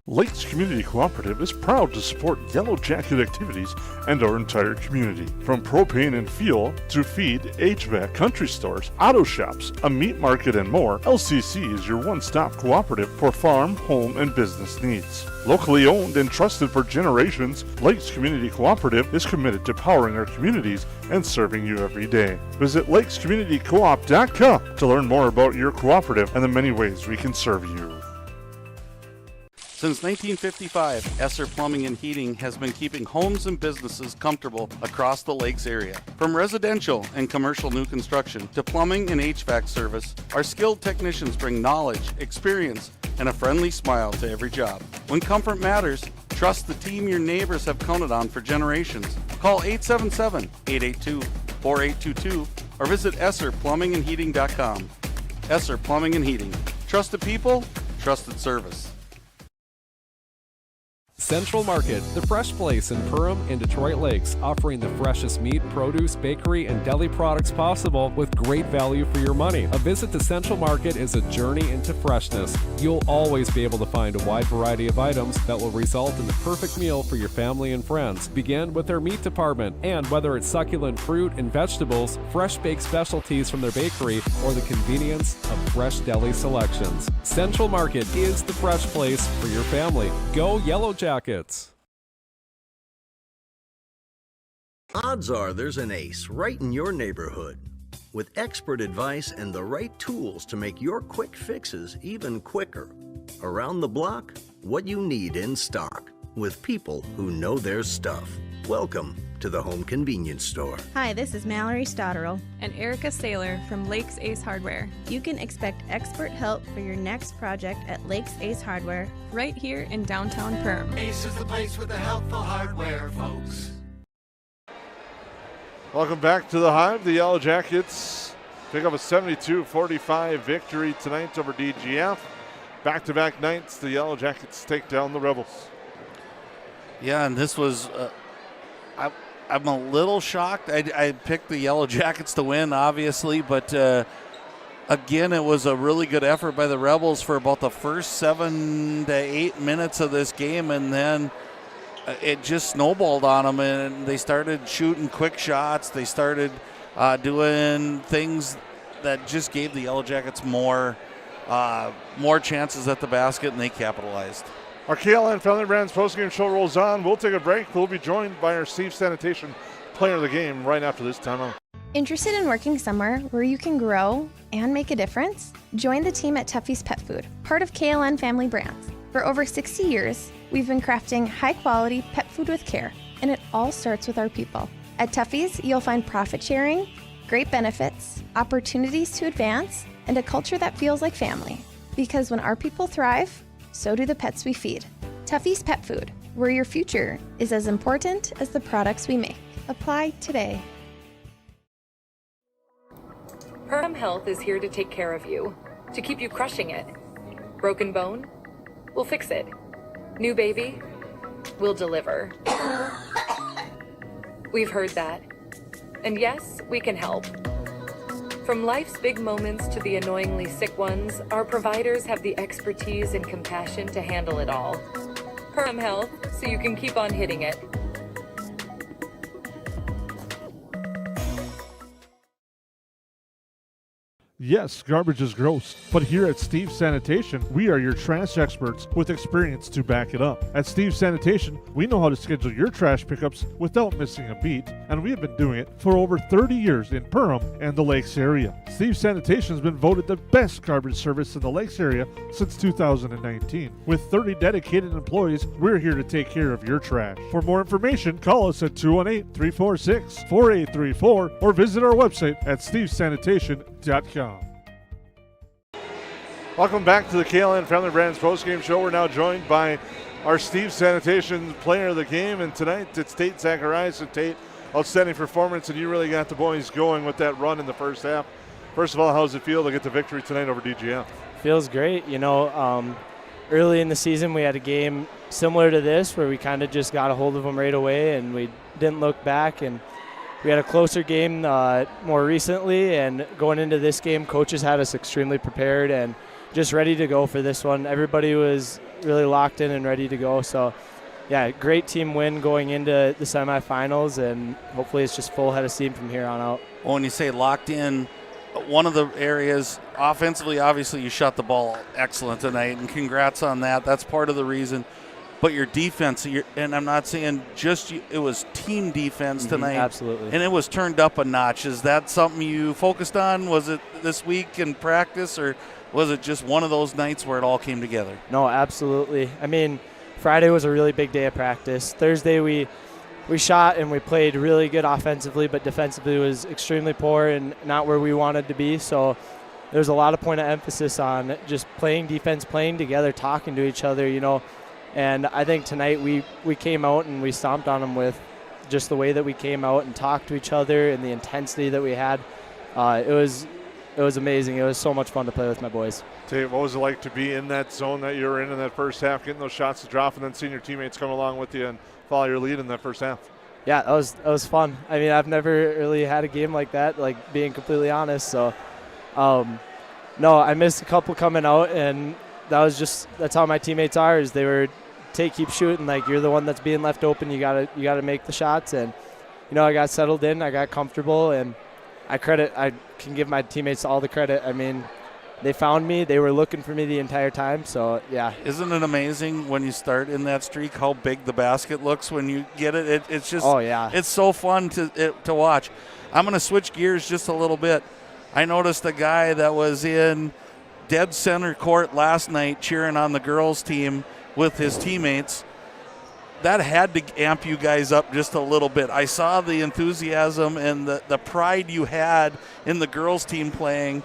Lakes Community Cooperative is proud to support Yellow Jacket activities and our entire community. From propane and fuel to feed, HVAC, country stores, auto shops, a meat market, and more, LCC is your one-stop cooperative for farm, home, and business needs. Locally owned and trusted for generations, Lakes Community Cooperative is committed to powering our communities and serving you every day. Visit lakescommunitycoop.com to learn more about your cooperative and the many ways we can serve you. Since 1955, Esser Plumbing and Heating has been keeping homes and businesses comfortable across the Lakes area. From residential and commercial new construction to plumbing and HVAC service, our skilled technicians bring knowledge, experience, and a friendly smile to every job. When comfort matters, trust the team your neighbors have counted on for generations. Call 877-882-4822 or visit EsserPlumbingandHeating.com. Esser Plumbing and Heating. Trusted people, trusted service. Central Market, the fresh place in Perham and Detroit Lakes, offering the freshest meat, produce, bakery, and deli products possible with great value for your money. A visit to Central Market is a journey into freshness. You'll always be able to find a wide variety of items that will result in the perfect meal for your family and friends. Begin with their meat department, and whether it's succulent fruit and vegetables, fresh baked specialties from their bakery, or the convenience of fresh deli selections, Central Market is the fresh place for your family. Go Yellowjackets! Odds are there's an ace right in your neighborhood. With expert advice and the right tools to make your quick fixes even quicker. Around the block, what you need in stock. With people who know their stuff. Welcome to the Home Convenience Store. Hi, this is Mallory Stotterell and Erica Saylor from Lakes Ace Hardware. You can expect expert help for your next project at Lakes Ace Hardware, right here in downtown Perham. Ace is the place with the helpful hardware, folks. Welcome back to the Hive. The Yellowjackets pick up a 72-45 victory tonight over DGF. Back-to-back nights, the Yellowjackets take down the Rebels. Yeah, and this was, I'm a little shocked. I picked the Yellowjackets to win, obviously, but again, it was a really good effort by the Rebels for about the first 7 to 8 minutes of this game, and then it just snowballed on them, and they started shooting quick shots. They started doing things that just gave the Yellowjackets more chances at the basket, and they capitalized. Our KLN Family Brands postgame show rolls on. We'll take a break. We'll be joined by our Steve Sanitation player of the game right after this timeout. Interested in working somewhere where you can grow and make a difference? Join the team at Tuffy's Pet Food, part of KLN Family Brands. For over 60 years, we've been crafting high-quality pet food with care, and it all starts with our people. At Tuffy's, you'll find profit sharing, great benefits, opportunities to advance, and a culture that feels like family. Because when our people thrive, so do the pets we feed. Tuffy's Pet Food, where your future is as important as the products we make. Apply today. Perham Health is here to take care of you, to keep you crushing it. Broken bone? We'll fix it. New baby? We'll deliver. We've heard that. And yes, we can help. From life's big moments to the annoyingly sick ones, our providers have the expertise and compassion to handle it all. Perham Health, so you can keep on hitting it. Yes, garbage is gross, but here at Steve Sanitation, we are your trash experts with experience to back it up. At Steve Sanitation, we know how to schedule your trash pickups without missing a beat, and we have been doing it for over 30 years in Perham and the Lakes area. Steve Sanitation has been voted the best garbage service in the Lakes area since 2019. With 30 dedicated employees, we're here to take care of your trash. For more information, call us at 218-346-4834 or visit our website at stevesanitation.com. Welcome back to the KLN Family Brands postgame show. We're now joined by our Steve Sanitation player of the game, and tonight it's Tate Zacharias. So Tate, outstanding performance, and you really got the boys going with that run in the first half. First of all, how does it feel to get the victory tonight over DGF? Feels great. You know, early in the season we had a game similar to this where we kind of just got a hold of them right away and we didn't look back, and we had a closer game more recently, and going into this game, coaches had us extremely prepared and just ready to go for this one. Everybody was really locked in and ready to go. So, yeah, great team win going into the semifinals, and hopefully it's just full head of steam from here on out. Well, when you say locked in, one of the areas offensively, obviously you shot the ball excellent tonight, and congrats on that. That's part of the reason. But your defense, and I'm not saying just it was team defense tonight. Absolutely. And it was turned up a notch. Is that something you focused on? Was it this week in practice, or was it just one of those nights where it all came together? No, absolutely. I mean, Friday was a really big day of practice. Thursday we shot and we played really good offensively, but defensively was extremely poor and not where we wanted to be. So there's a lot of point of emphasis on just playing defense, playing together, talking to each other, you know. And I think tonight we came out and we stomped on them with just the way that we came out and talked to each other and the intensity that we had. It was amazing. It was so much fun to play with my boys. Tate, what was it like to be in that zone that you were in that first half, getting those shots to drop, and then seeing your teammates come along with you and follow your lead in that first half? Yeah, that was fun. I mean, I've never really had a game like that, like being completely honest. So, no, I missed a couple coming out, and that's how my teammates are. Is they were keep shooting, like you're the one that's being left open. You gotta make the shots, and you know I got settled in, I got comfortable, and I can give my teammates all the credit. I mean, they found me, they were looking for me the entire time. So yeah. Isn't it amazing when you start in that streak how big the basket looks when you get it? It's just it's so fun to watch. I'm gonna switch gears just a little bit. I noticed a guy that was in dead center court last night cheering on the girls team with his teammates. That had to amp you guys up just a little bit. I saw the enthusiasm and the pride you had in the girls team playing.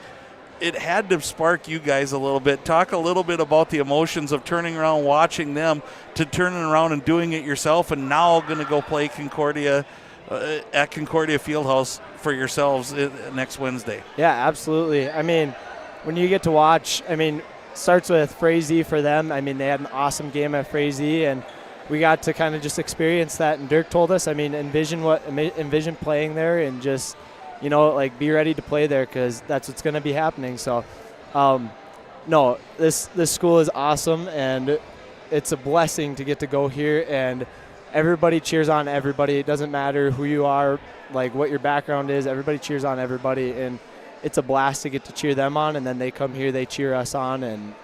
It had to spark you guys a little bit. Talk a little bit about the emotions of turning around, watching them, to turning around and doing it yourself, and now going to go play Concordia at Concordia Fieldhouse for yourselves next Wednesday. Yeah, absolutely. I mean, when you get to watch, I mean, starts with Frazee for them. I mean, they had an awesome game at Frazee, and we got to kind of just experience that. And Dirk told us, I mean, envision playing there and just like be ready to play there because that's what's going to be happening. So, no, this school is awesome, and it's a blessing to get to go here, and everybody cheers on everybody. It doesn't matter who you are, like what your background is. Everybody cheers on everybody, and it's a blast to get to cheer them on, and then they come here, they cheer us on, and,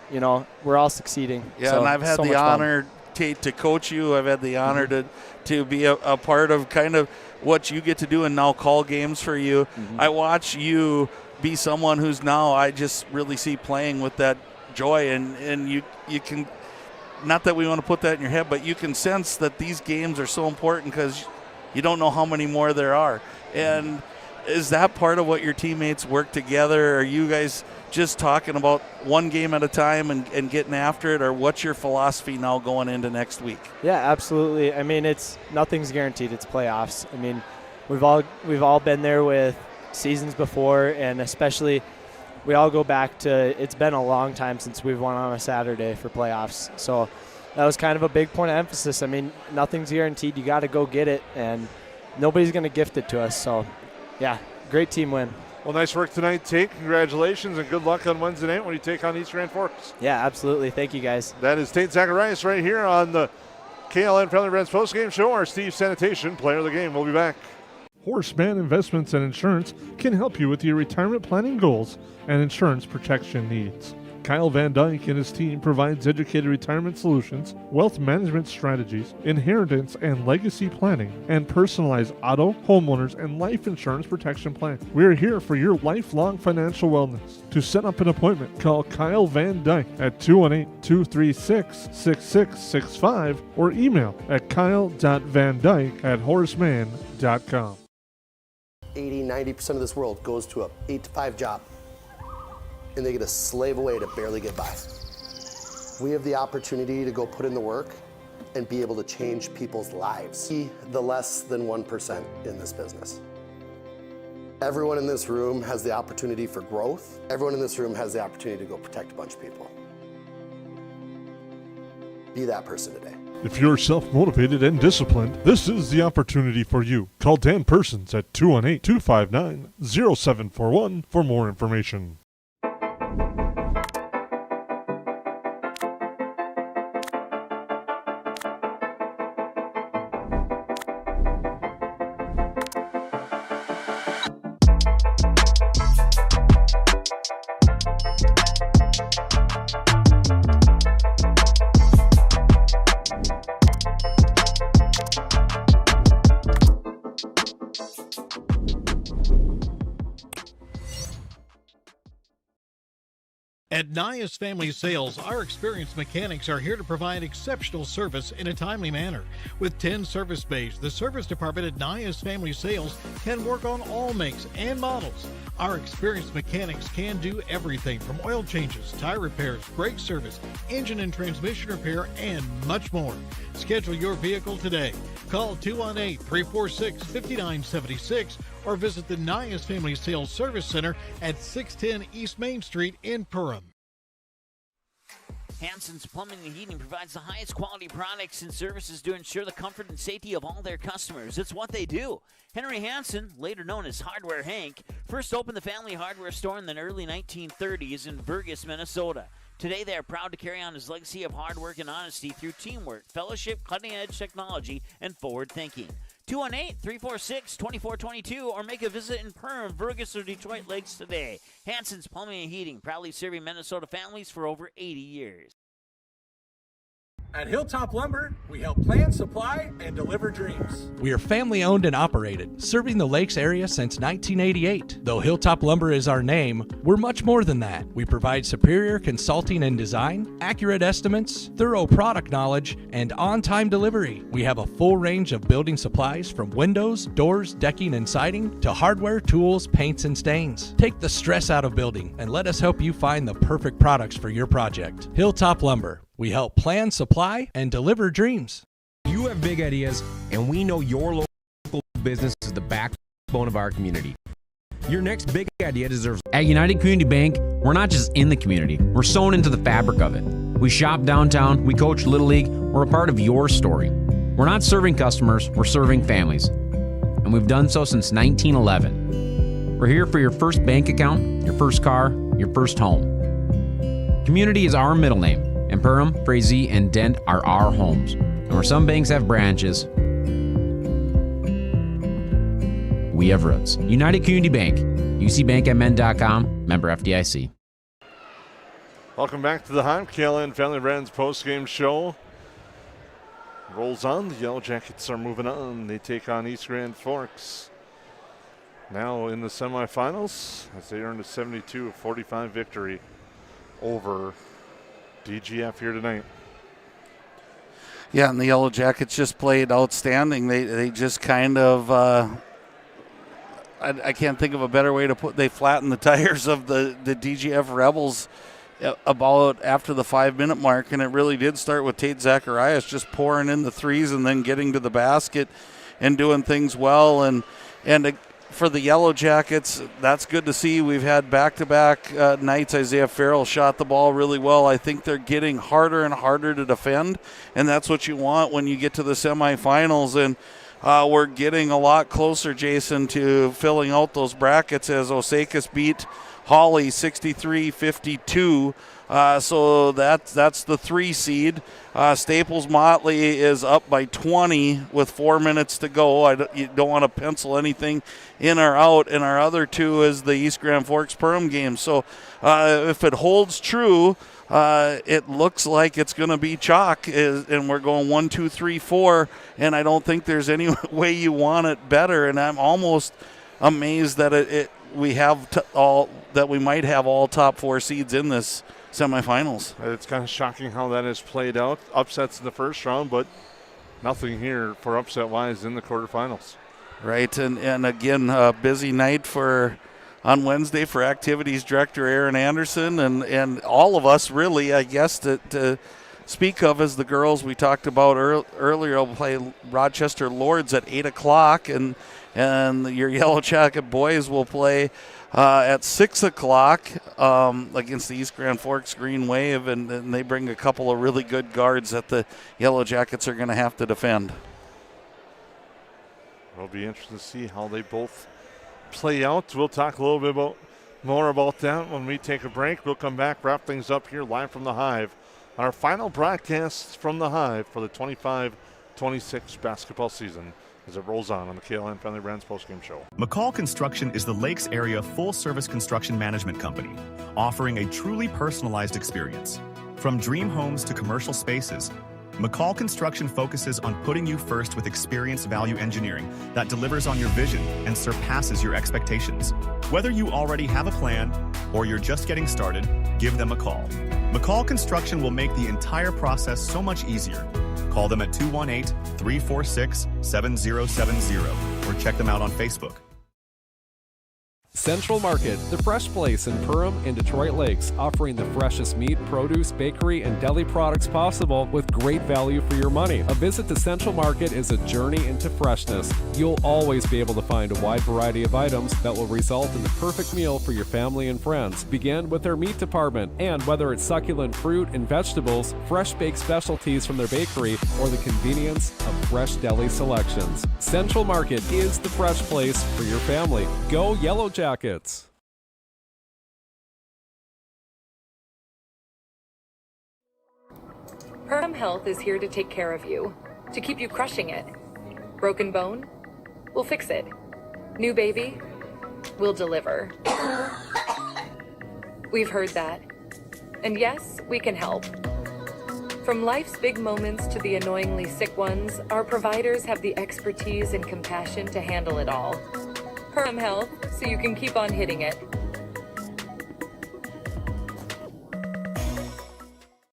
we're all succeeding. Yeah, so and I've had the honor, Tate, to coach you. I've had the honor to be a part of kind of what you get to do and now call games for you. I watch you be someone who's now I just really see playing with that joy, and you can – not that we want to put that in your head, but you can sense that these games are so important because you don't know how many more there are. And is that part of what your teammates work together? Are you guys just talking about one game at a time and getting after it, or what's your philosophy now going into next week? Yeah, absolutely. I mean, nothing's guaranteed. It's playoffs. I mean, we've all been there with seasons before, and especially we all go back to, it's been a long time since we've won on a Saturday for playoffs. So that was kind of a big point of emphasis. I mean, nothing's guaranteed. You got to go get it, and nobody's going to gift it to us. So, yeah, great team win. Well, nice work tonight, Tate. Congratulations, and good luck on Wednesday night when you take on East Grand Forks. Yeah, absolutely. Thank you, guys. That is Tate Zacharias right here on the KLN Family Brands postgame show. Our Steve Sanitation player of the game. We'll be back. Horseman Investments and Insurance can help you with your retirement planning goals and insurance protection needs. Kyle Van Dyke and his team provides educated retirement solutions, wealth management strategies, inheritance and legacy planning, and personalized auto, homeowners, and life insurance protection plan. We are here for your lifelong financial wellness. To set up an appointment, call Kyle Van Dyke at 218-236-6665 or email at kyle.vandyke@horseman.com. 80-90% of this world goes to a 8 to 5 job, and they get to slave away to barely get by. We have the opportunity to go put in the work and be able to change people's lives. Be the less than 1% in this business. Everyone in this room has the opportunity for growth. Everyone in this room has the opportunity to go protect a bunch of people. Be that person today. If you're self-motivated and disciplined, this is the opportunity for you. Call Dan Persons at 218-259-0741 for more information. At Nias Family Sales, our experienced mechanics are here to provide exceptional service in a timely manner. With 10 service bays, the service department at Nias Family Sales can work on all makes and models. Our experienced mechanics can do everything from oil changes, tire repairs, brake service, engine and transmission repair, and much more. Schedule your vehicle today. Call 218-346-5976 or visit the Nias Family Sales Service Center at 610 East Main Street in Perham. Hansen's Plumbing and Heating provides the highest quality products and services to ensure the comfort and safety of all their customers. It's what they do. Henry Hansen, later known as Hardware Hank, first opened the family hardware store in the early 1930s in Burgess, Minnesota. Today, they are proud to carry on his legacy of hard work and honesty through teamwork, fellowship, cutting-edge technology, and forward thinking. 218-346-2422 or make a visit in Perham, Burgess, or Detroit Lakes today. Hansen's Plumbing and Heating, proudly serving Minnesota families for over 80 years. At Hilltop Lumber, we help plan, supply, and deliver dreams. We are family owned and operated, serving the Lakes area since 1988. Though Hilltop Lumber is our name, we're much more than that. We provide superior consulting and design, accurate estimates, thorough product knowledge, and on-time delivery. We have a full range of building supplies from windows, doors, decking, and siding to hardware, tools, paints, and stains. Take the stress out of building and let us help you find the perfect products for your project. Hilltop Lumber. We help plan, supply, and deliver dreams. You have big ideas, and we know your local business is the backbone of our community. Your next big idea deserves... At United Community Bank, we're not just in the community, we're sewn into the fabric of it. We shop downtown, we coach Little League, we're a part of your story. We're not serving customers, we're serving families. And we've done so since 1911. We're here for your first bank account, your first car, your first home. Community is our middle name, and Perham, Frazee, and Dent are our homes. And where some banks have branches, we have roots. United Community Bank, ucbankmn.com, member FDIC. Welcome back to the Hive. KLN Family Brands postgame show rolls on. The Yellowjackets are moving on. They take on East Grand Forks. Now in the semifinals as they earned a 72-45 victory over DGF here tonight. Yeah, and the Yellowjackets just played outstanding. They just kind of, I can't think of a better way to put, they flattened the tires of the DGF Rebels about after the 5-minute mark, and it really did start with Tate Zacharias just pouring in the threes and then getting to the basket and doing things well. And for the Yellowjackets, that's good to see. We've had back-to-back nights. Isaiah Farrell shot the ball really well. I think they're getting harder and harder to defend, and that's what you want when you get to the semifinals. And we're getting a lot closer, Jason, to filling out those brackets as Osakis beat Hawley 63-52. So that's the 3 seed. Staples Motley is up by 20 with 4 minutes to go. You don't want to pencil anything in or out. And our other 2 is the East Grand Forks Perham game. So if it holds true, it looks like it's going to be chalk, and we're going 1, 2, 3, 4. And I don't think there's any way you want it better. And I'm almost amazed that we might have all top 4 seeds in this semifinals. It's kind of shocking how that has played out. Upsets in the first round, but nothing here for upset-wise in the quarterfinals. Right, and again, a busy night on Wednesday for activities director Aaron Anderson and all of us, really, I guess, to speak of as the girls we talked about earlier will play Rochester Lords at 8 o'clock, and your Yellowjacket boys will play at 6 o'clock against the East Grand Forks Green Wave, and they bring a couple of really good guards that the Yellowjackets are going to have to defend. It'll be interesting to see how they both play out. We'll talk a little bit more about that when we take a break. We'll come back, wrap things up here live from the Hive. Our final broadcast from the Hive for the 25-26 basketball season as it rolls on the KLN Family Brands postgame show. McCall Construction is the Lakes area full-service construction management company, offering a truly personalized experience. From dream homes to commercial spaces, McCall Construction focuses on putting you first with experienced value engineering that delivers on your vision and surpasses your expectations. Whether you already have a plan or you're just getting started, give them a call. McCall Construction will make the entire process so much easier. Call them at 218-346-7070 or check them out on Facebook. Central Market, the fresh place in Perham and Detroit Lakes, offering the freshest meat, produce, bakery, and deli products possible with great value for your money. A visit to Central Market is a journey into freshness. You'll always be able to find a wide variety of items that will result in the perfect meal for your family and friends. Begin with their meat department, and whether it's succulent fruit and vegetables, fresh baked specialties from their bakery, or the convenience of fresh deli selections, Central Market is the fresh place for your family. Go Yellowjackets! Perham Health is here to take care of you, to keep you crushing it. Broken bone? We'll fix it. New baby? We'll deliver. We've heard that. And yes, we can help. From life's big moments to the annoyingly sick ones, our providers have the expertise and compassion to handle it all. Perham Health, so you can keep on hitting it.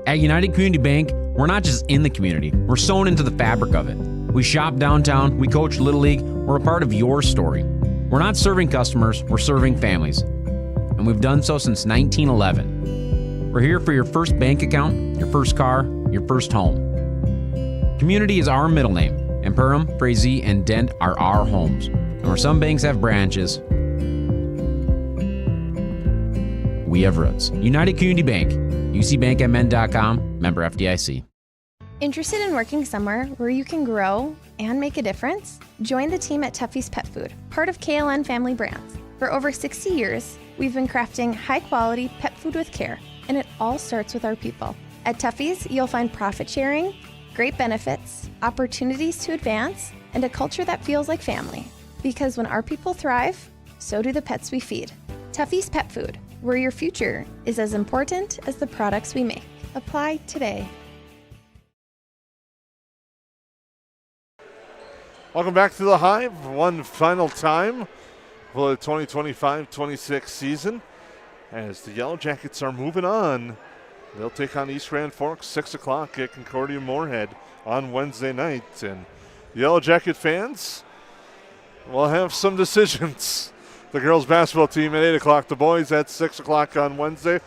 At United Community Bank, we're not just in the community, we're sewn into the fabric of it. We shop downtown, we coach Little League, we're a part of your story. We're not serving customers, we're serving families. And we've done so since 1911. We're here for your first bank account, your first car, your first home. Community is our middle name, and Perham, Frazee, and Dent are our homes. And where some banks have branches, we have roots. United Community Bank, ucbankmn.com, member FDIC. Interested in working somewhere where you can grow and make a difference? Join the team at Tuffy's Pet Food, part of KLN Family Brands. For over 60 years, we've been crafting high-quality pet food with care, and it all starts with our people. At Tuffy's, you'll find profit sharing, great benefits, opportunities to advance, and a culture that feels like family. Because when our people thrive, so do the pets we feed. Tuffy's Pet Food, where your future is as important as the products we make. Apply today. Welcome back to the Hive. One final time for the 2025-26 season as the Yellowjackets are moving on. They'll take on East Grand Forks, 6 o'clock at Concordia Moorhead on Wednesday night. And the Yellowjacket fans will have some decisions. The girls basketball team at 8 o'clock, the boys at 6 o'clock on Wednesday.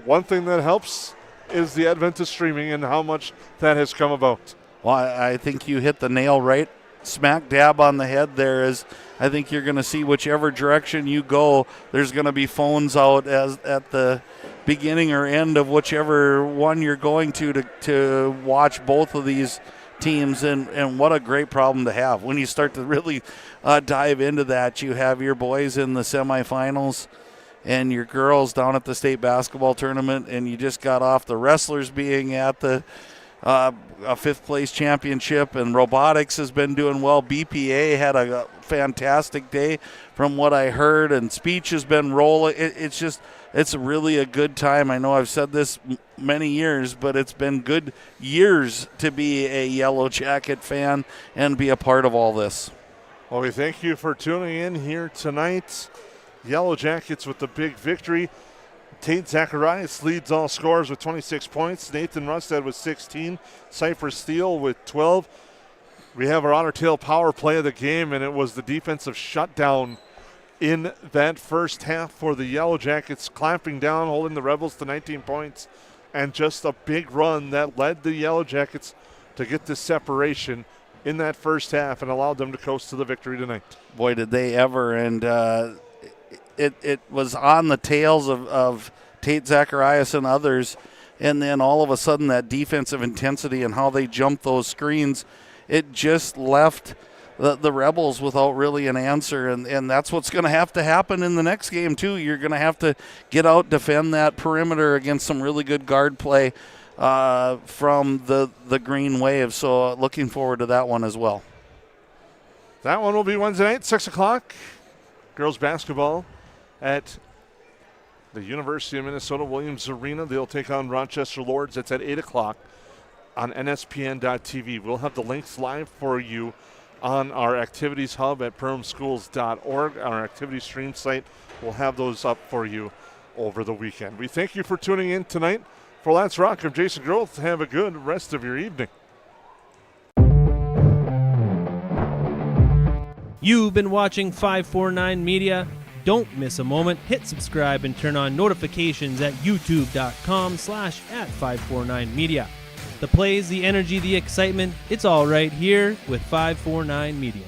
One thing that helps is the advent of streaming and how much that has come about. Well, I think you hit the nail right smack dab on the head there. Is I think you're going to see whichever direction you go, there's going to be phones out as at the beginning or end of whichever one you're going to watch both of these teams, and what a great problem to have. When you start to really dive into that, you have your boys in the semifinals and your girls down at the state basketball tournament, and you just got off the wrestlers being at the a fifth place championship, and robotics has been doing well. BPA had a fantastic day from what I heard, and speech has been rolling. It's really a good time. I know I've said this many years, but it's been good years to be a Yellowjacket fan and be a part of all this. Well, we thank you for tuning in here tonight. Yellowjackets with the big victory. Tate Zacharias leads all scorers with 26 points. Nathan Rustad with 16. Cypher Steele with 12. We have our Otter Tail power play of the game, and it was the defensive shutdown in that first half for the Yellowjackets, clamping down, holding the Rebels to 19 points, and just a big run that led the Yellowjackets to get this separation in that first half and allowed them to coast to the victory tonight. Boy, did they ever, and it was on the tails of Tate Zacharias and others, and then all of a sudden that defensive intensity and how they jumped those screens, it just left the Rebels without really an answer, and that's what's going to have to happen in the next game too. You're going to have to get out, defend that perimeter against some really good guard play from the Green Wave, so looking forward to that one as well. That one will be Wednesday night, 6 o'clock. Girls basketball at the University of Minnesota Williams Arena. They'll take on Rochester Lords. It's at 8 o'clock on NSPN.TV. We'll have the links live for you on our activities hub at perhamschools.org. Our activity stream site will have those up for you over the weekend. We thank you for tuning in tonight. For Lance Rock, I'm Jason Groth. Have a good rest of your evening. You've been watching 549 Media. Don't miss a moment. Hit subscribe and turn on notifications at youtube.com/@549media. The plays, the energy, the excitement, it's all right here with 549 Media.